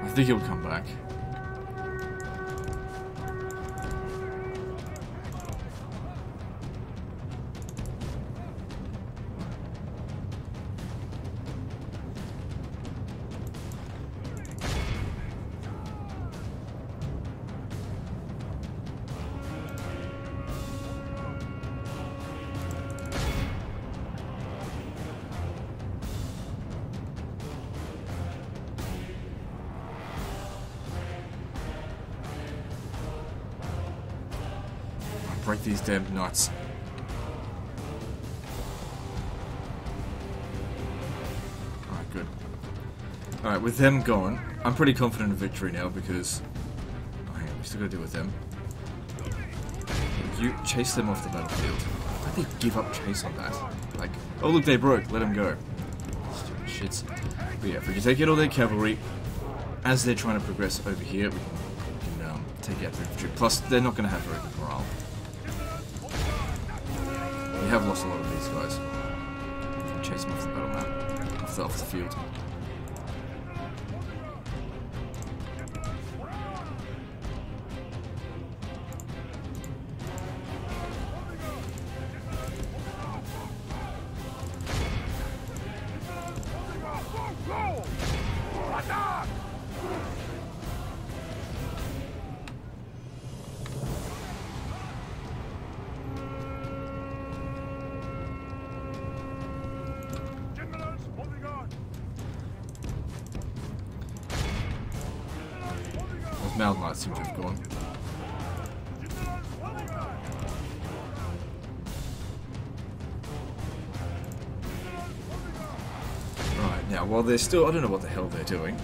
I think he'll come back. Break these damn nuts. Alright, good. Alright, with them gone, I'm pretty confident of victory now because... Oh, hang on, we still gotta deal with them. You chase them off the battlefield. Why did they give up chase on that? Like, oh look, they broke, let them go. Stupid shits. But yeah, if we can take out all their cavalry, as they're trying to progress over here, we can take out their infantry. Plus, they're not gonna have very good morale. We have lost a lot of these guys. We can chase them off the battle map, off the field. Naval Knights seem to have gone. Right, now while they're still, I don't know what the hell they're doing,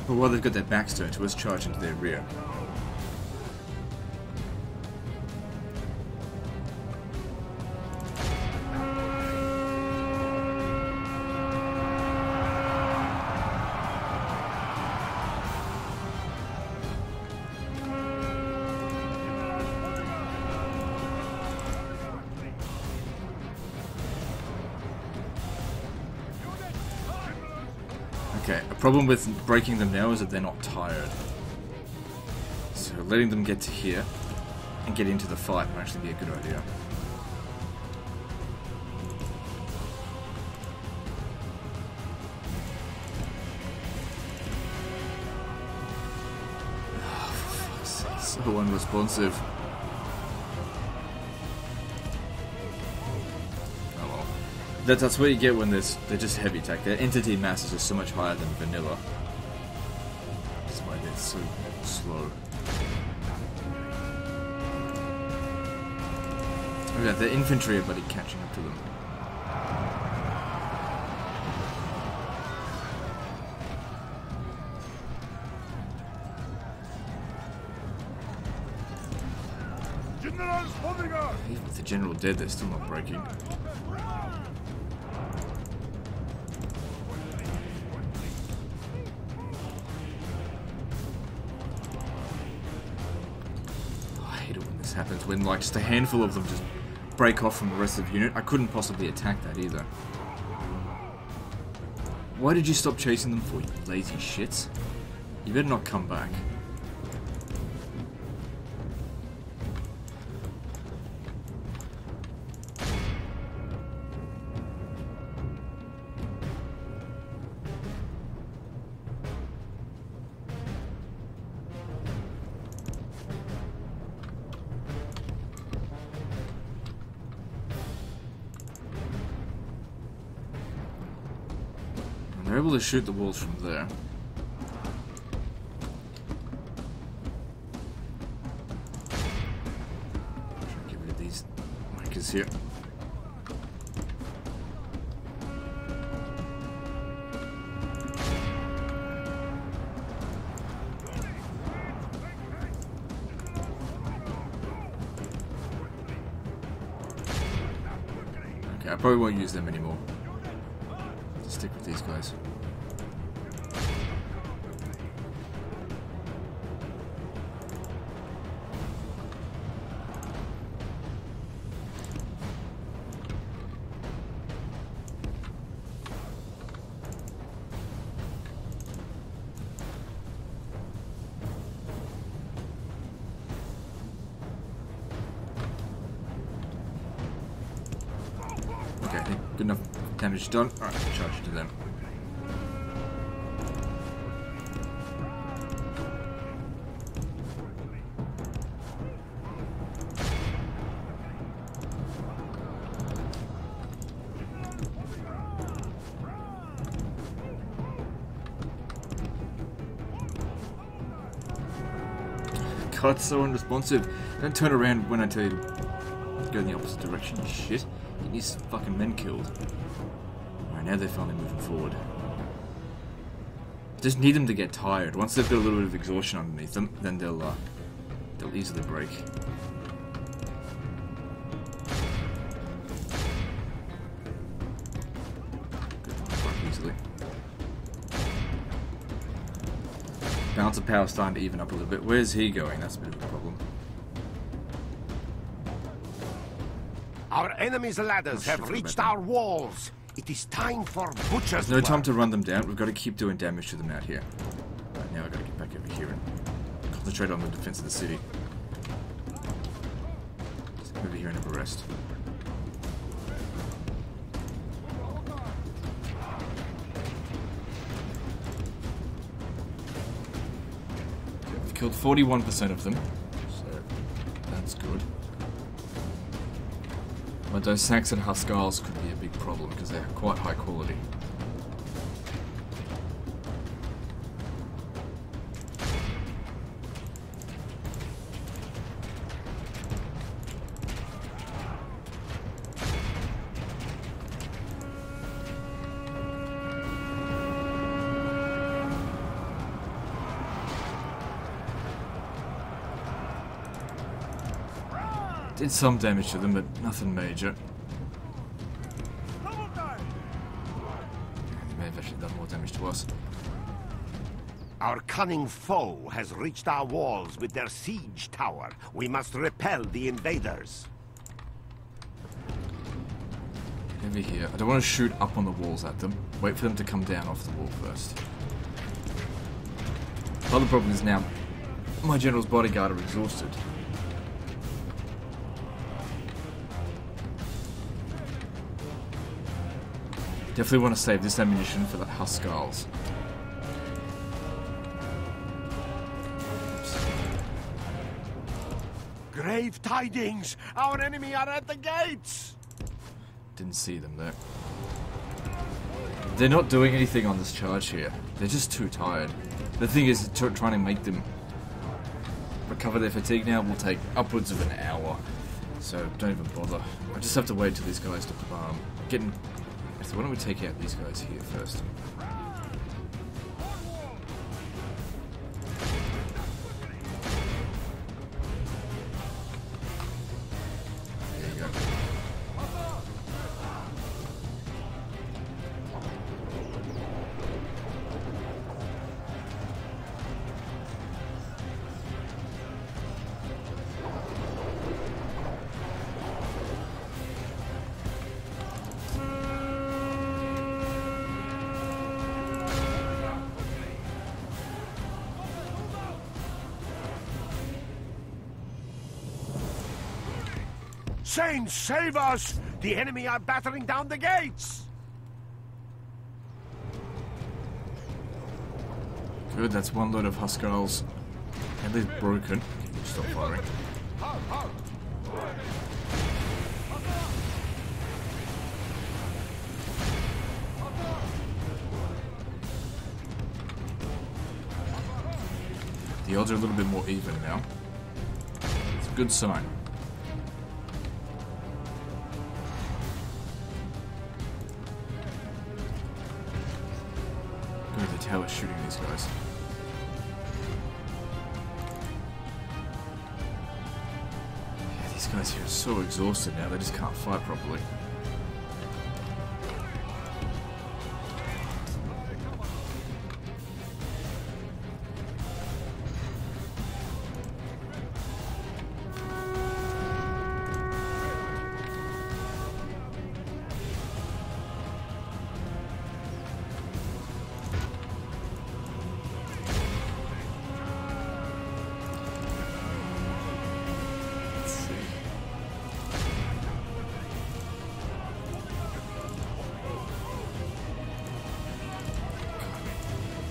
but while they've got their backs turned to us, charge into their rear. Okay, a problem with breaking them now is that they're not tired. So letting them get to here and get into the fight might actually be a good idea. Oh, for fuck's sake, so unresponsive. That's what you get when they're just heavy attack. Their entity mass is just so much higher than vanilla. That's why they're so slow. Okay, the infantry are bloody catching up to them. Even with the general dead, they're still not breaking. Happens when like just a handful of them just break off from the rest of the unit. I couldn't possibly attack that either. Why did you stop chasing them for, you lazy shits? You better not come back. They're able to shoot the walls from there. Try to get rid of these micas here. Okay, I probably won't use them anymore. Stick with these guys. Okay, good enough damage done. Alright, charge into them. God, it's so unresponsive. Don't turn around when I tell you to go in the opposite direction, you shit. Get these fucking men killed. Alright, now they're finally moving forward. Just need them to get tired. Once they've got a little bit of exhaustion underneath them, then they'll easily break. Easily. Balance of power starting to even up a little bit. Where's he going? That's a bit of a problem. Our enemies' ladders have reached our walls. It is time for butchers. There's no time to run them down. We've got to keep doing damage to them out here. Right, now I've got to get back over here and concentrate on the defense of the city. Just over here and have a rest. We've killed 41% of them, so that's good. But those Saxon Huskars could be a big problem because they're quite high quality. Did some damage to them, but nothing major. They may have actually done more damage to us. Our cunning foe has reached our walls with their siege tower. We must repel the invaders. Over here. I don't want to shoot up on the walls at them. Wait for them to come down off the wall first. The other problem is now my general's bodyguard are exhausted. Definitely want to save this ammunition for the Huskars. Grave tidings! Our enemy are at the gates! Didn't see them there. They're not doing anything on this charge here. They're just too tired. The thing is, trying to make them recover their fatigue now will take upwards of an hour. So don't even bother. I just have to wait till these guys to get in. So why don't we take out these guys here first? There you go. Saints, save us! The enemy are battering down the gates! Good, that's one load of Huskars. At least broken. Stop firing. The odds are a little bit more even now. It's a good sign. Good, the tower's shooting these guys. Yeah, these guys here are so exhausted now, they just can't fight properly.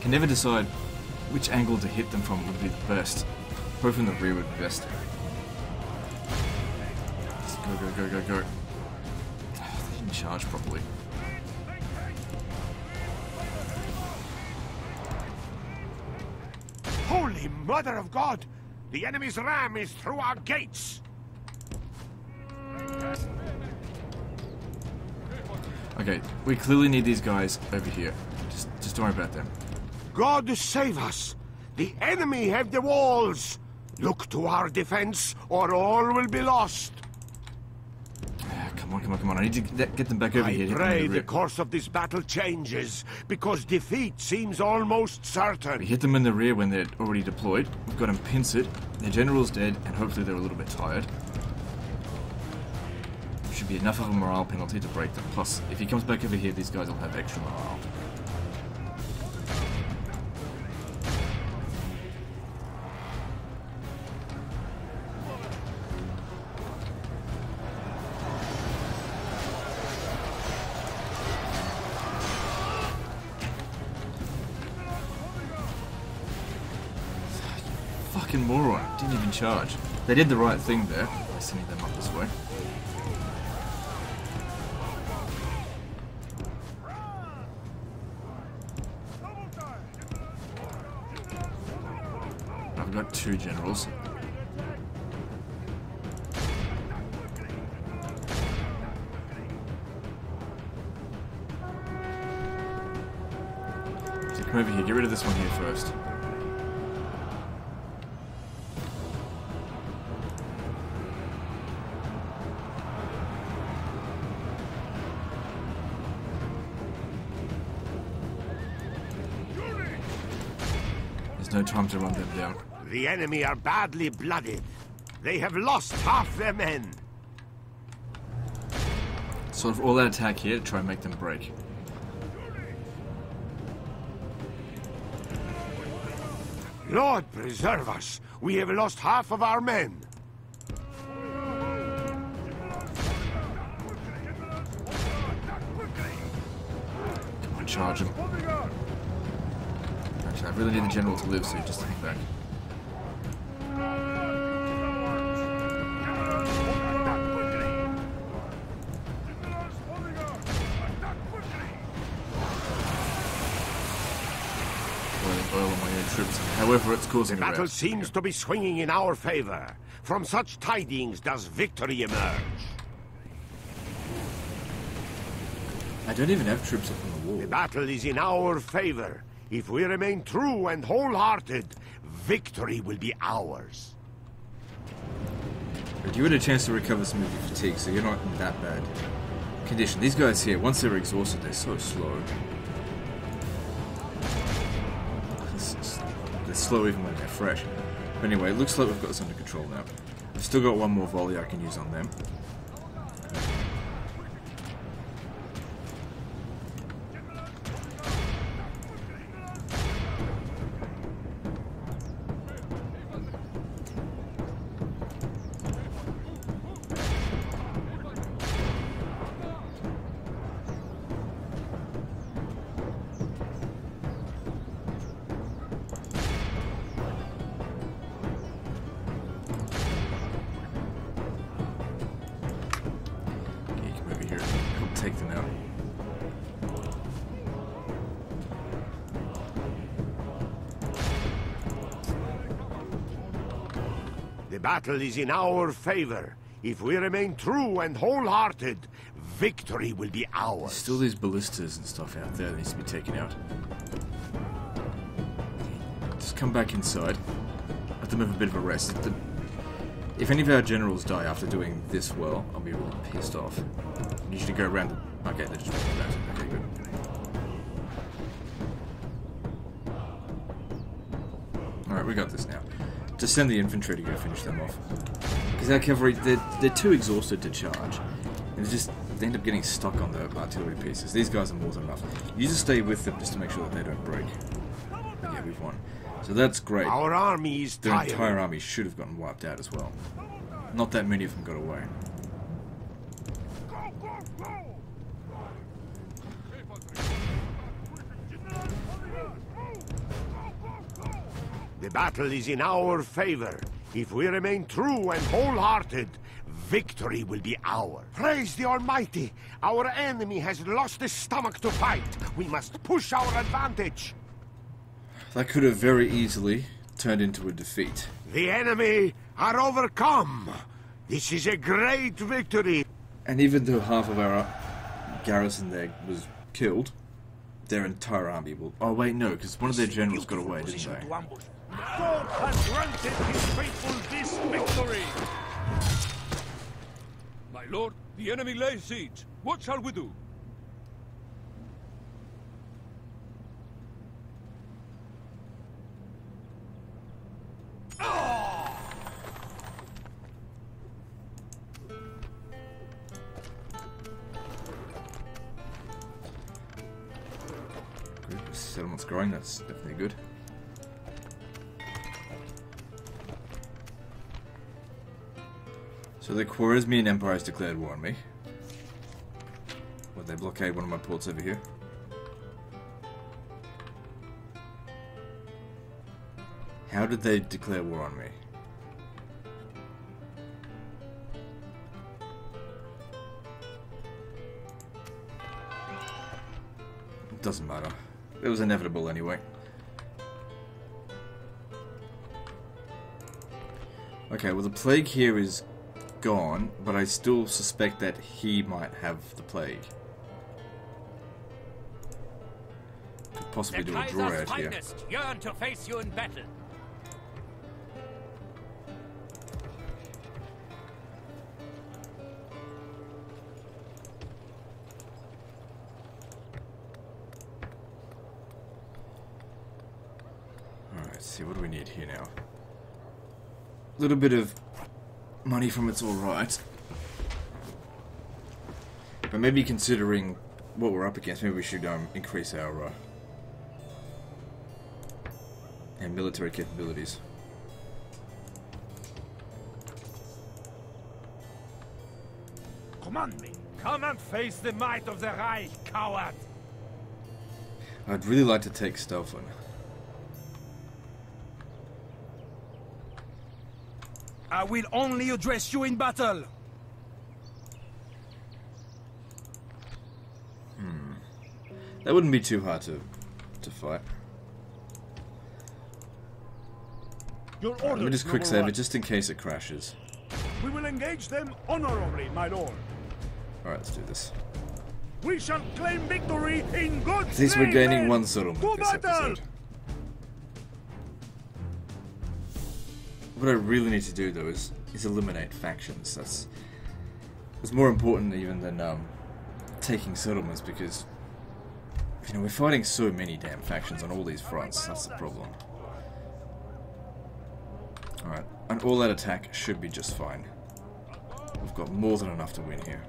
Can never decide which angle to hit them from would be the best. Probably from the rear would be best. Just go, go, go, go, go. They didn't charge properly. Holy Mother of God! The enemy's ram is through our gates! Okay, we clearly need these guys over here. Just don't worry about them. God save us! The enemy have the walls! Look to our defense, or all will be lost! Come on, come on, come on. I need to get them back over here. I pray the course of this battle changes, because defeat seems almost certain. We hit them in the rear when they're already deployed. We've got them pincered. Their general's dead, and hopefully they're a little bit tired. Should be enough of a morale penalty to break them. Plus, if he comes back over here, these guys will have extra morale. Fucking moron. Didn't even charge. They did the right thing there by sending them up this way. I've got two generals. So come over here. Get rid of this one here first. no time to run them down. The enemy are badly blooded. They have lost half their men. Sort of all that attack here to try and make them break. Lord preserve us. We have lost half of our men. Come on, charge him. Actually, I really need the general to live, so just hang back. Oil on my own troops. However, it's causing The battle seems to be swinging in our favor. From such tidings does victory emerge. I don't even have troops up on the wall. The battle is in our favor. If we remain true and wholehearted, victory will be ours. But you had a chance to recover some of your fatigue, so you're not in that bad condition. These guys here, once they're exhausted, they're so slow. They're slow even when they're fresh. But anyway, it looks like we've got this under control now. I've still got one more volley I can use on them. Take them out. The battle is in our favor. If we remain true and wholehearted, victory will be ours. There's still these ballistas and stuff out there that needs to be taken out. Just come back inside. Let them have a bit of a rest. If any of our generals die after doing this well, I'll be really pissed off. I usually go around the... Okay, they're just walking back. Okay, good. Alright, we got this now. Just send the infantry to go finish them off. Because our cavalry, they're too exhausted to charge. And they end up getting stuck on the artillery pieces. These guys are more than enough. You just stay with them just to make sure that they don't break. But yeah, we've won. So that's great. Our army is Their tired. entire army should have gotten wiped out as well. Not that many of them got away. The battle is in our favor. If we remain true and wholehearted, victory will be ours. Praise the Almighty! Our enemy has lost his stomach to fight. We must push our advantage. That could have very easily turned into a defeat. The enemy are overcome. This is a great victory. And even though half of our garrison there was killed, their entire army will... Oh wait, no, because one of their generals got away, didn't they? God has granted his faithful this victory. My lord, the enemy lays siege. What shall we do? Good, the settlement's growing, that's definitely good. So the Khwarezmian Empire has declared war on me. Would they blockade one of my ports over here? How did they declare war on me? It doesn't matter. It was inevitable anyway. Okay, well the plague here is gone, but I still suspect that he might have the plague. Could possibly do a draw out here. Yearn to face you in battle. Alright, see, what do we need here now? A little bit of money from it's alright. But maybe considering what we're up against, maybe we should increase our military capabilities. Command me. Come and face the might of the Reich, coward! I'd really like to take Stelfen. I will only address you in battle. That wouldn't be too hard to fight. Your Let me orders, just quick Noble save One. it just in case it crashes. We will engage them honorably, my lord. Alright, let's do this. We shall claim victory in God's At least we're name, gaining men. one settlement To this battle! episode. What I really need to do though is eliminate factions. That's more important even than taking settlements, because you know we're fighting so many damn factions on all these fronts. That's the problem. Alright, an all-out attack should be just fine. We've got more than enough to win here.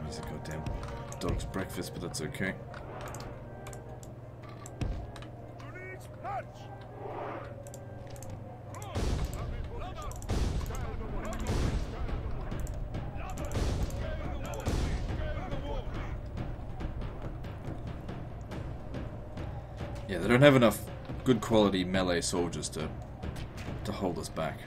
It's a goddamn dog's breakfast, but that's okay. Yeah, they don't have enough good quality melee soldiers to hold us back.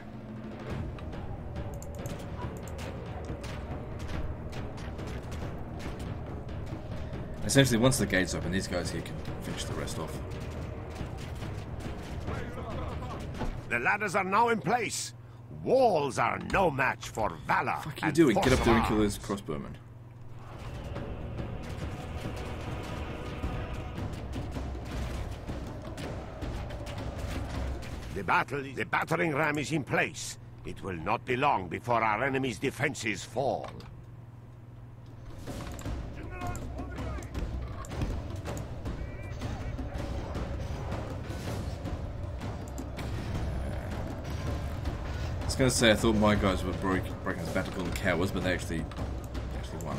Essentially, once the gates open, these guys here can finish the rest off. The ladders are now in place. Walls are no match for valor. What the fuck are you and doing? force Get up of there and kill arms. those crossbowmen. The battering ram is in place. It will not be long before our enemy's defenses fall. I was gonna say I thought my guys were breaking as battlefield cowards, but they actually won.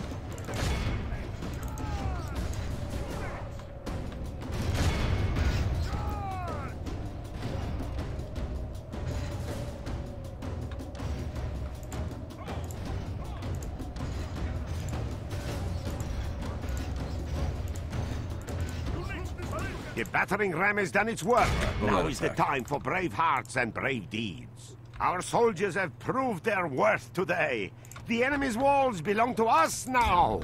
The battering ram has done its work. we'll Now let it is the back. time for brave hearts and brave deeds. Our soldiers have proved their worth today. The enemy's walls belong to us now.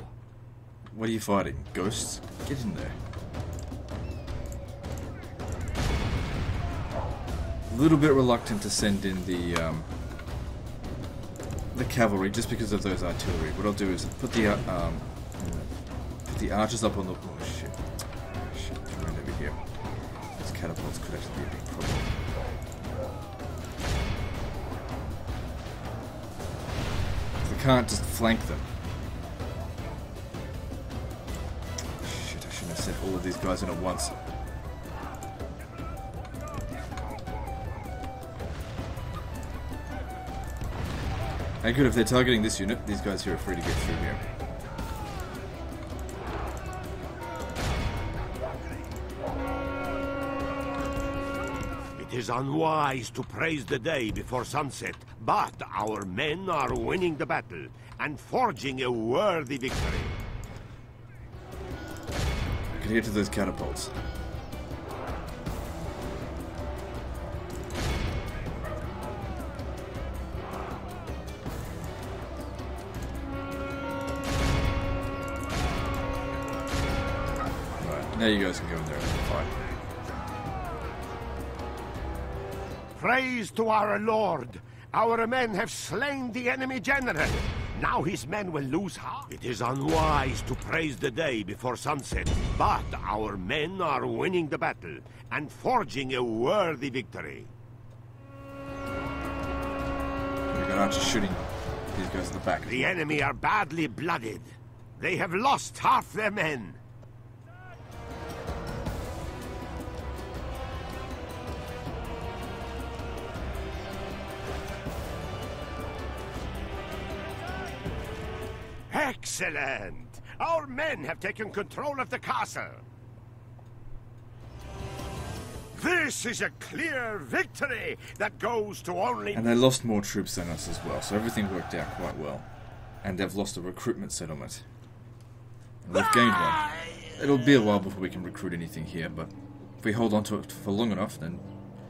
What are you fighting? Ghosts? Get in there. A little bit reluctant to send in the cavalry just because of those artillery. What I'll do is put the archers up on the. Oh shit! Shit, right over here. These catapults could actually be a big problem. I can't just flank them. Shit, I shouldn't have sent all of these guys in at once. Hey, good, if they're targeting this unit, these guys here are free to get through here. It is unwise to praise the day before sunset, but our men are winning the battle and forging a worthy victory. I can get to those catapults. Right, now you guys can go in there and fight. Praise to our Lord! Our men have slain the enemy general. Now his men will lose heart. It is unwise to praise the day before sunset, but our men are winning the battle and forging a worthy victory. We got archers shooting These guys at the back. The enemy are badly blooded. They have lost half their men. Excellent! Our men have taken control of the castle. This is a clear victory that goes to only... And they lost more troops than us as well, so everything worked out quite well. And they've lost a recruitment settlement. And we've gained one. It'll be a while before we can recruit anything here, but if we hold on to it for long enough, then...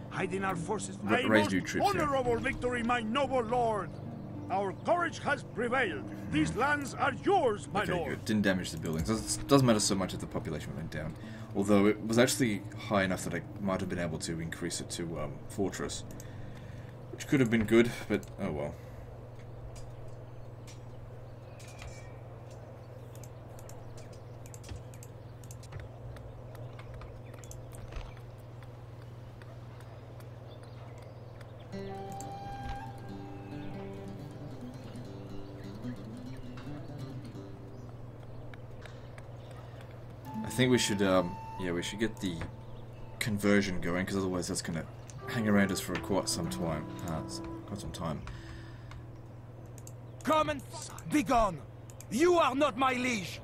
Hiding our forces. raise new troops here. Honorable victory, my noble lord! Our courage has prevailed. These lands are yours, my Okay, lord. good. Didn't damage the buildings. It doesn't matter so much if the population went down. Although it was actually high enough that I might have been able to increase it to fortress. Which could have been good, but oh well. I think we should, yeah, we should get the conversion going, because otherwise that's going to hang around us for quite some time. Come and be gone! You are not my liege!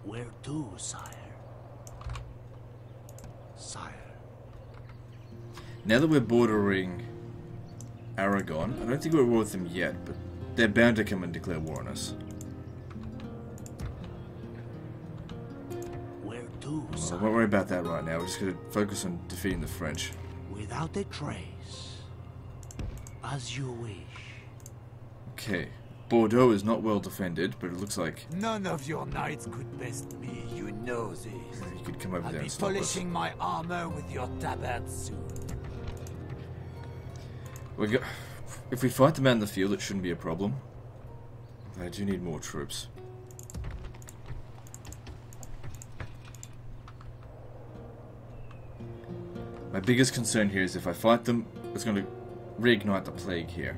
Where to, sire? Sire. Now that we're bordering Aragon, I don't think we're at war with them yet, but they're bound to come and declare war on us. Where to, So sire? I won't worry about that right now. We're just going to focus on defeating the French. Without a trace. As you wish. Okay. Bordeaux is not well defended, but it looks like None of your knights could best me, you know this. you could come over I'll there be and stop us. polishing my armor with your tabard soon. If we fight them out in the field, it shouldn't be a problem. But I do need more troops. My biggest concern here is if I fight them, it's going to reignite the plague here.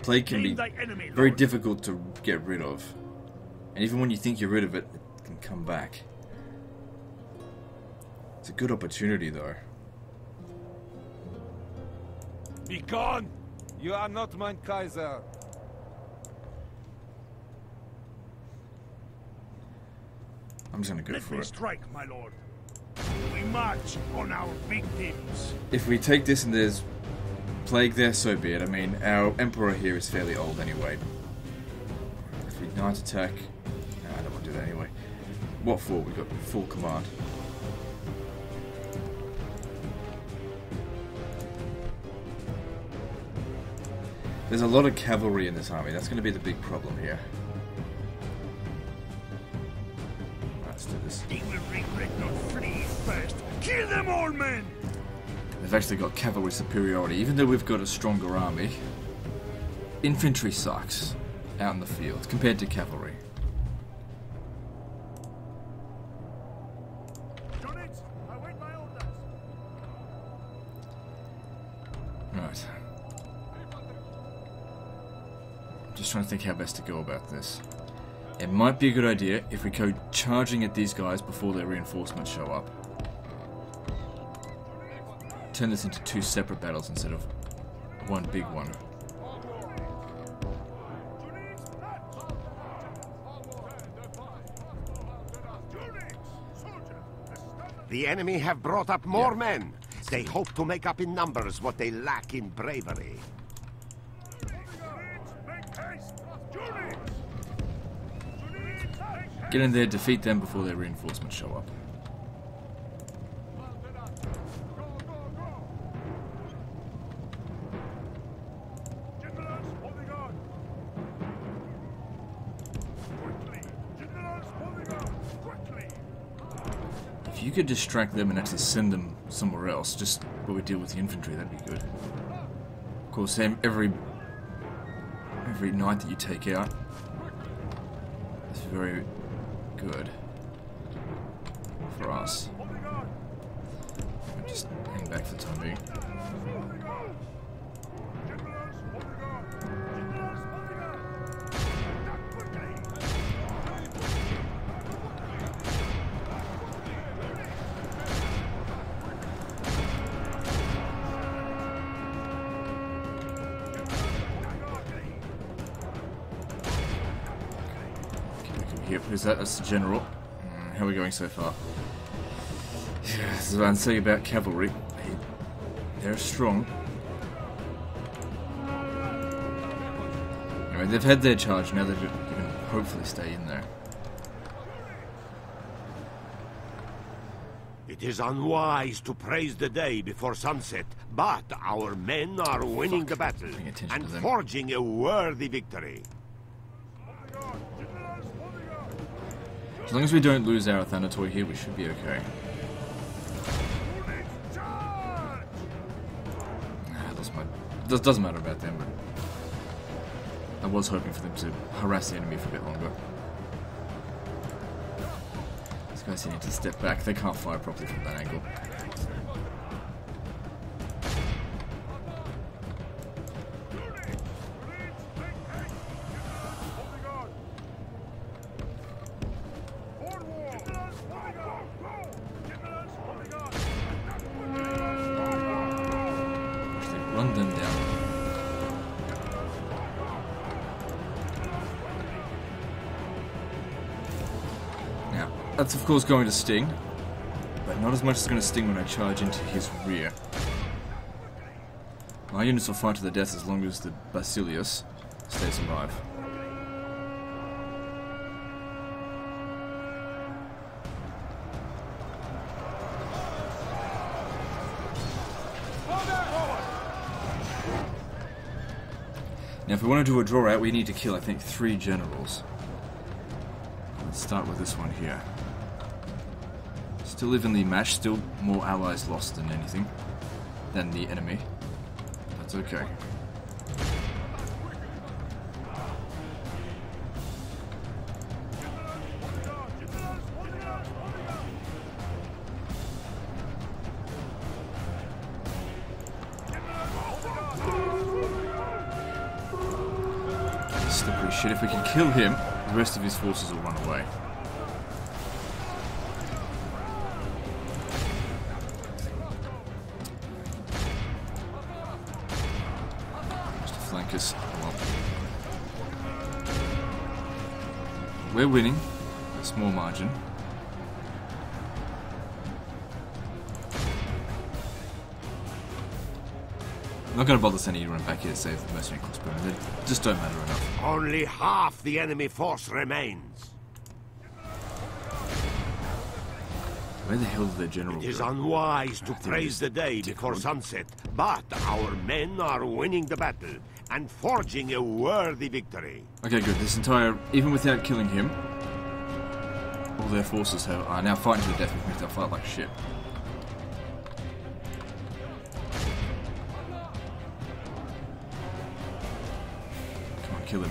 Plague can be Name thy enemy, very lord. difficult to get rid of. And even when you think you're rid of it, it can come back. It's a good opportunity though. Be gone! You are not mein Kaiser. I'm just going to go Let for me it. strike, my lord. We march on our victims. If we take this and there's plague there, so be it. I mean, our emperor here is fairly old anyway. If we ignite attack... No, I don't want to do that anyway. What for? We've got full command. There's a lot of cavalry in this army. That's going to be the big problem here. Right, let's do this. They will regret not flee first. Kill them all, men! They've actually got cavalry superiority. Even though we've got a stronger army, infantry sucks out in the field compared to cavalry. Units, await my orders. Right. Just trying to think how best to go about this. It might be a good idea if we go charging at these guys before their reinforcements show up. Turn this into two separate battles instead of one big one. The enemy have brought up more men. They hope to make up in numbers what they lack in bravery. Get in there, defeat them before their reinforcements show up. If you could distract them and actually send them somewhere else, just where we deal with the infantry, that'd be good. Of course, every knight that you take out is very good for us. Just hang back for the time being. Yep, who's that? That's the general. How are we going so far? Yeah, this is what I'm saying about cavalry. They're strong. Anyway, they've had their charge, now they can hopefully stay in there. It is unwise to praise the day before sunset, but our men are winning the battle and forging a worthy victory. As long as we don't lose our Thanator here, we should be okay. This doesn't matter about them, but I was hoping for them to harass the enemy for a bit longer. These guys here need to step back. They can't fire properly from that angle. Run them down. Now, that's of course going to sting, but not as much as it's going to sting when I charge into his rear. My units will fight to the death as long as the Basilius stays alive. Now, if we want to do a draw out, we need to kill, I think, 3 generals. Let's start with this one here. Still evenly matched, still more allies lost than anything, than the enemy. That's okay. Slippery shit. If we can kill him, the rest of his forces will run away. Just to flank us. Well, we're winning. A small margin. I'm not going to bother sending you run back here to save the mercenary crossbow. They just don't matter enough. Only half the enemy force remains. Where the hell did their general go? It is unwise to praise the day before sunset, but our men are winning the battle and forging a worthy victory. Okay, good. This entire... Even without killing him, all their forces are now fighting to the death, which means they'll fight like shit. Kill him.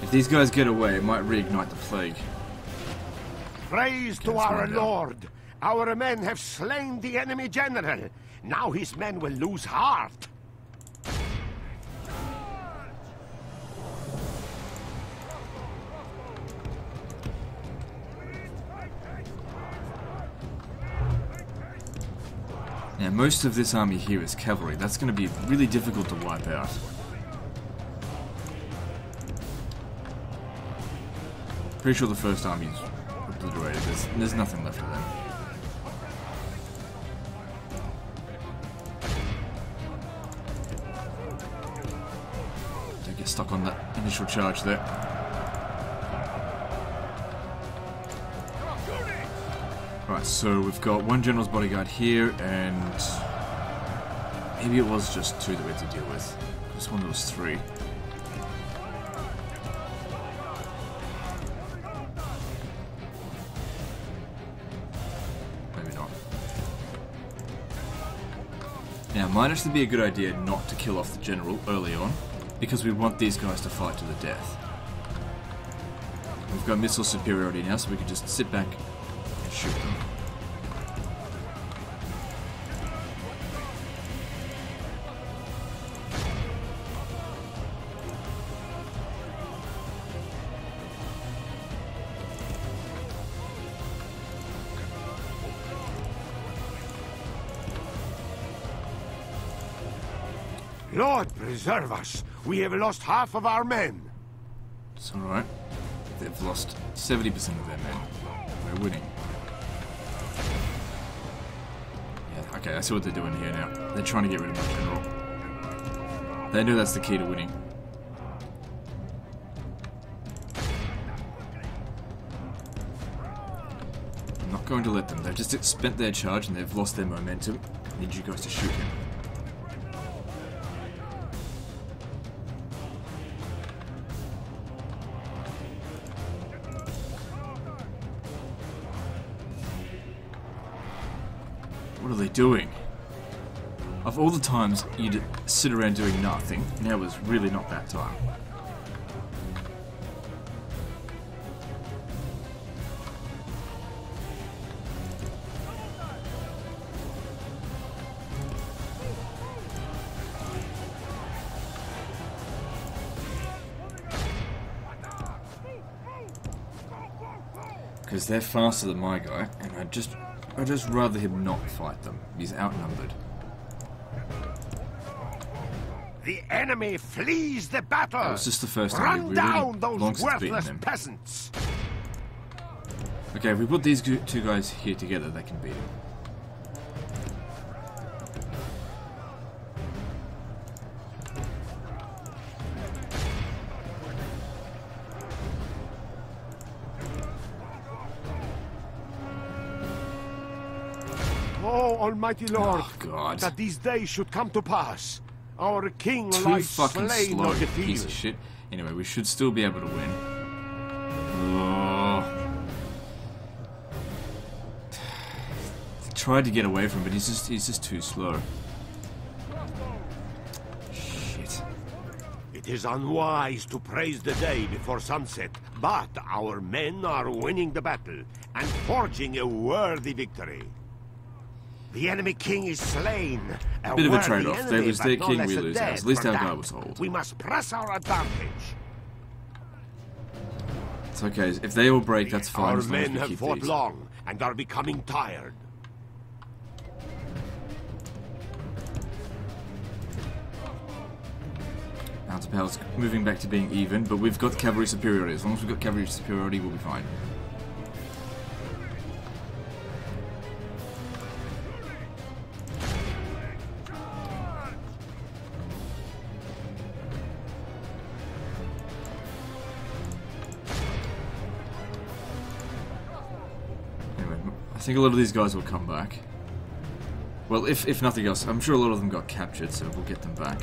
If these guys get away, it might reignite the plague. Praise to our Lord! Our men have slain the enemy general. Now his men will lose heart. Now, most of this army here is cavalry. That's going to be really difficult to wipe out. Pretty sure the first army's obliterated. There's nothing left of them. Don't get stuck on that initial charge there. Right, so we've got 1 general's bodyguard here, and maybe it was just 2 that we had to deal with. This one there was 3. Maybe not. Now, it might actually be a good idea not to kill off the general early on, because we want these guys to fight to the death. We've got missile superiority now, so we can just sit back, shoot them. Lord preserve us! We have lost half of our men! It's alright. They've lost 70% of their men. We're winning. Yeah, okay, I see what they're doing here now. They're trying to get rid of my general. They know that's the key to winning. I'm not going to let them. They've just spent their charge and they've lost their momentum. I need you guys to shoot him. What are they doing? Of all the times you'd sit around doing nothing, now was really not that time. Because they're faster than my guy, and I'd just rather him not fight them. He's outnumbered. The enemy flees the battle! That was just the first time. Run We down really those worthless them. peasants! Okay, if we put these two guys here together, they can beat him. Oh, Almighty Lord, Oh, God. that these days should come to pass. Our king Too lies fucking slain slow, on the you piece field. of shit. Anyway, we should still be able to win. Oh. Tried to get away from him, but he's just too slow. Shit. It is unwise to praise the day before sunset, but our men are winning the battle and forging a worthy victory. The enemy king is slain. Bit of a worthy trade-off. enemy, They lose but their no king, less we a lose dead ours. At least for our guy that. was old. We must press our advantage. It's okay. If they all break, that's fine. Our as long as men we have keep fought these. long and are becoming tired. Balance of power's moving back to being even, but we've got cavalry superiority. As long as we've got cavalry superiority, we'll be fine. Anyway, I think a lot of these guys will come back. Well, if nothing else, I'm sure a lot of them got captured, so we'll get them back.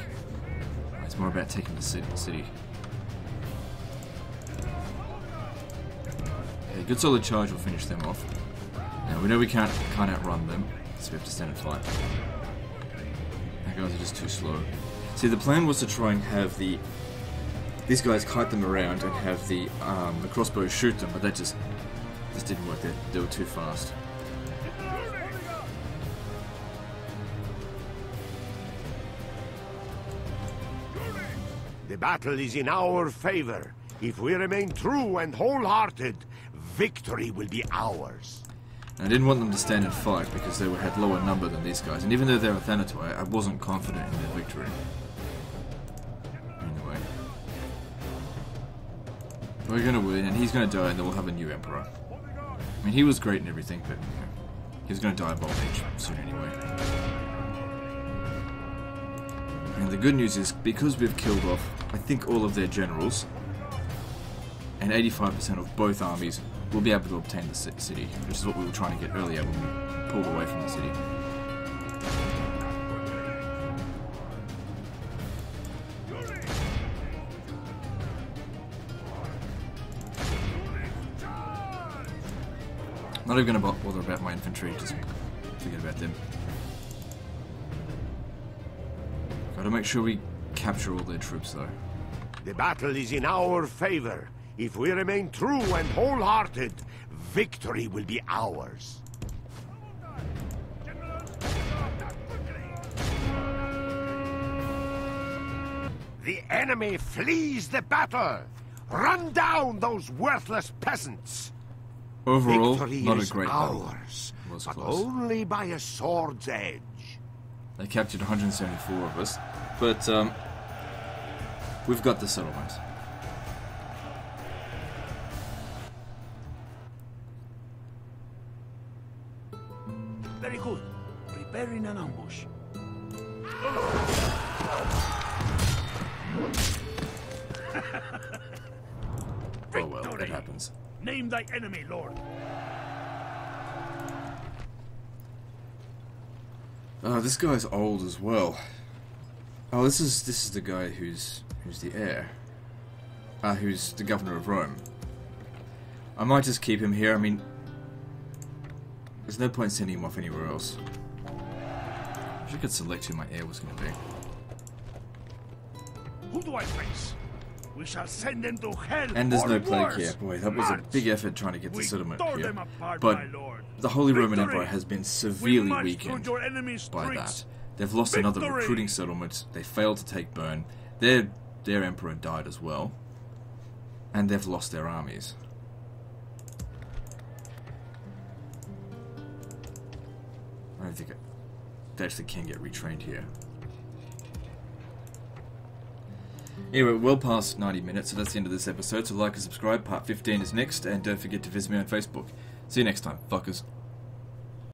It's more about taking the city. Okay, good solid charge will finish them off. Now we know we can't outrun them, so we have to stand and fight. Our guys are just too slow. See, the plan was to try and have these guys kite them around and have the crossbows shoot them, but that just didn't work. They were too fast. The battle is in our favor. If we remain true and wholehearted, victory will be ours. And I didn't want them to stand and fight because they had lower number than these guys, and even though they were Thanatos, I wasn't confident in their victory. Anyway. We're gonna win, and he's gonna die, and then we'll have a new emperor. I mean, he was great and everything, but you know, he's gonna die of old age soon anyway. And the good news is, because we've killed off, I think, all of their generals, and 85% of both armies, we'll be able to obtain the city, which is what we were trying to get earlier when we pulled away from the city. Not even going to bother about my infantry, just forget about them. Gotta make sure we capture all their troops, though. The battle is in our favor. If we remain true and wholehearted, victory will be ours. The enemy flees the battle! Run down those worthless peasants! Overall, Victory not a is great battle. ours, Was but close. only by a sword's edge. They captured 174 of us, but we've got the settlement. Very good. Preparing an ambush. Oh well, it happens. Name thy enemy, Lord. Oh, this guy's old as well. Oh, this is the guy who's the heir. Who's the governor of Rome. I might just keep him here. I mean, there's no point sending him off anywhere else. I wish I could select who my heir was going to be. Who do I face? We shall send them to hell. And there's or no plague worse. here. Boy, that was a March. big effort trying to get the We settlement tore here. them apart, But my lord. the Holy Roman Victory! Empire has been We severely march weakened through your enemy's by streets. that. They've lost another Victory! recruiting settlement. They failed to take Bern. Their emperor died as well. And they've lost their armies. I don't think they actually can get retrained here. Anyway, well past 90 minutes, so that's the end of this episode. So like and subscribe. Part 15 is next, and don't forget to visit me on Facebook. See you next time, fuckers.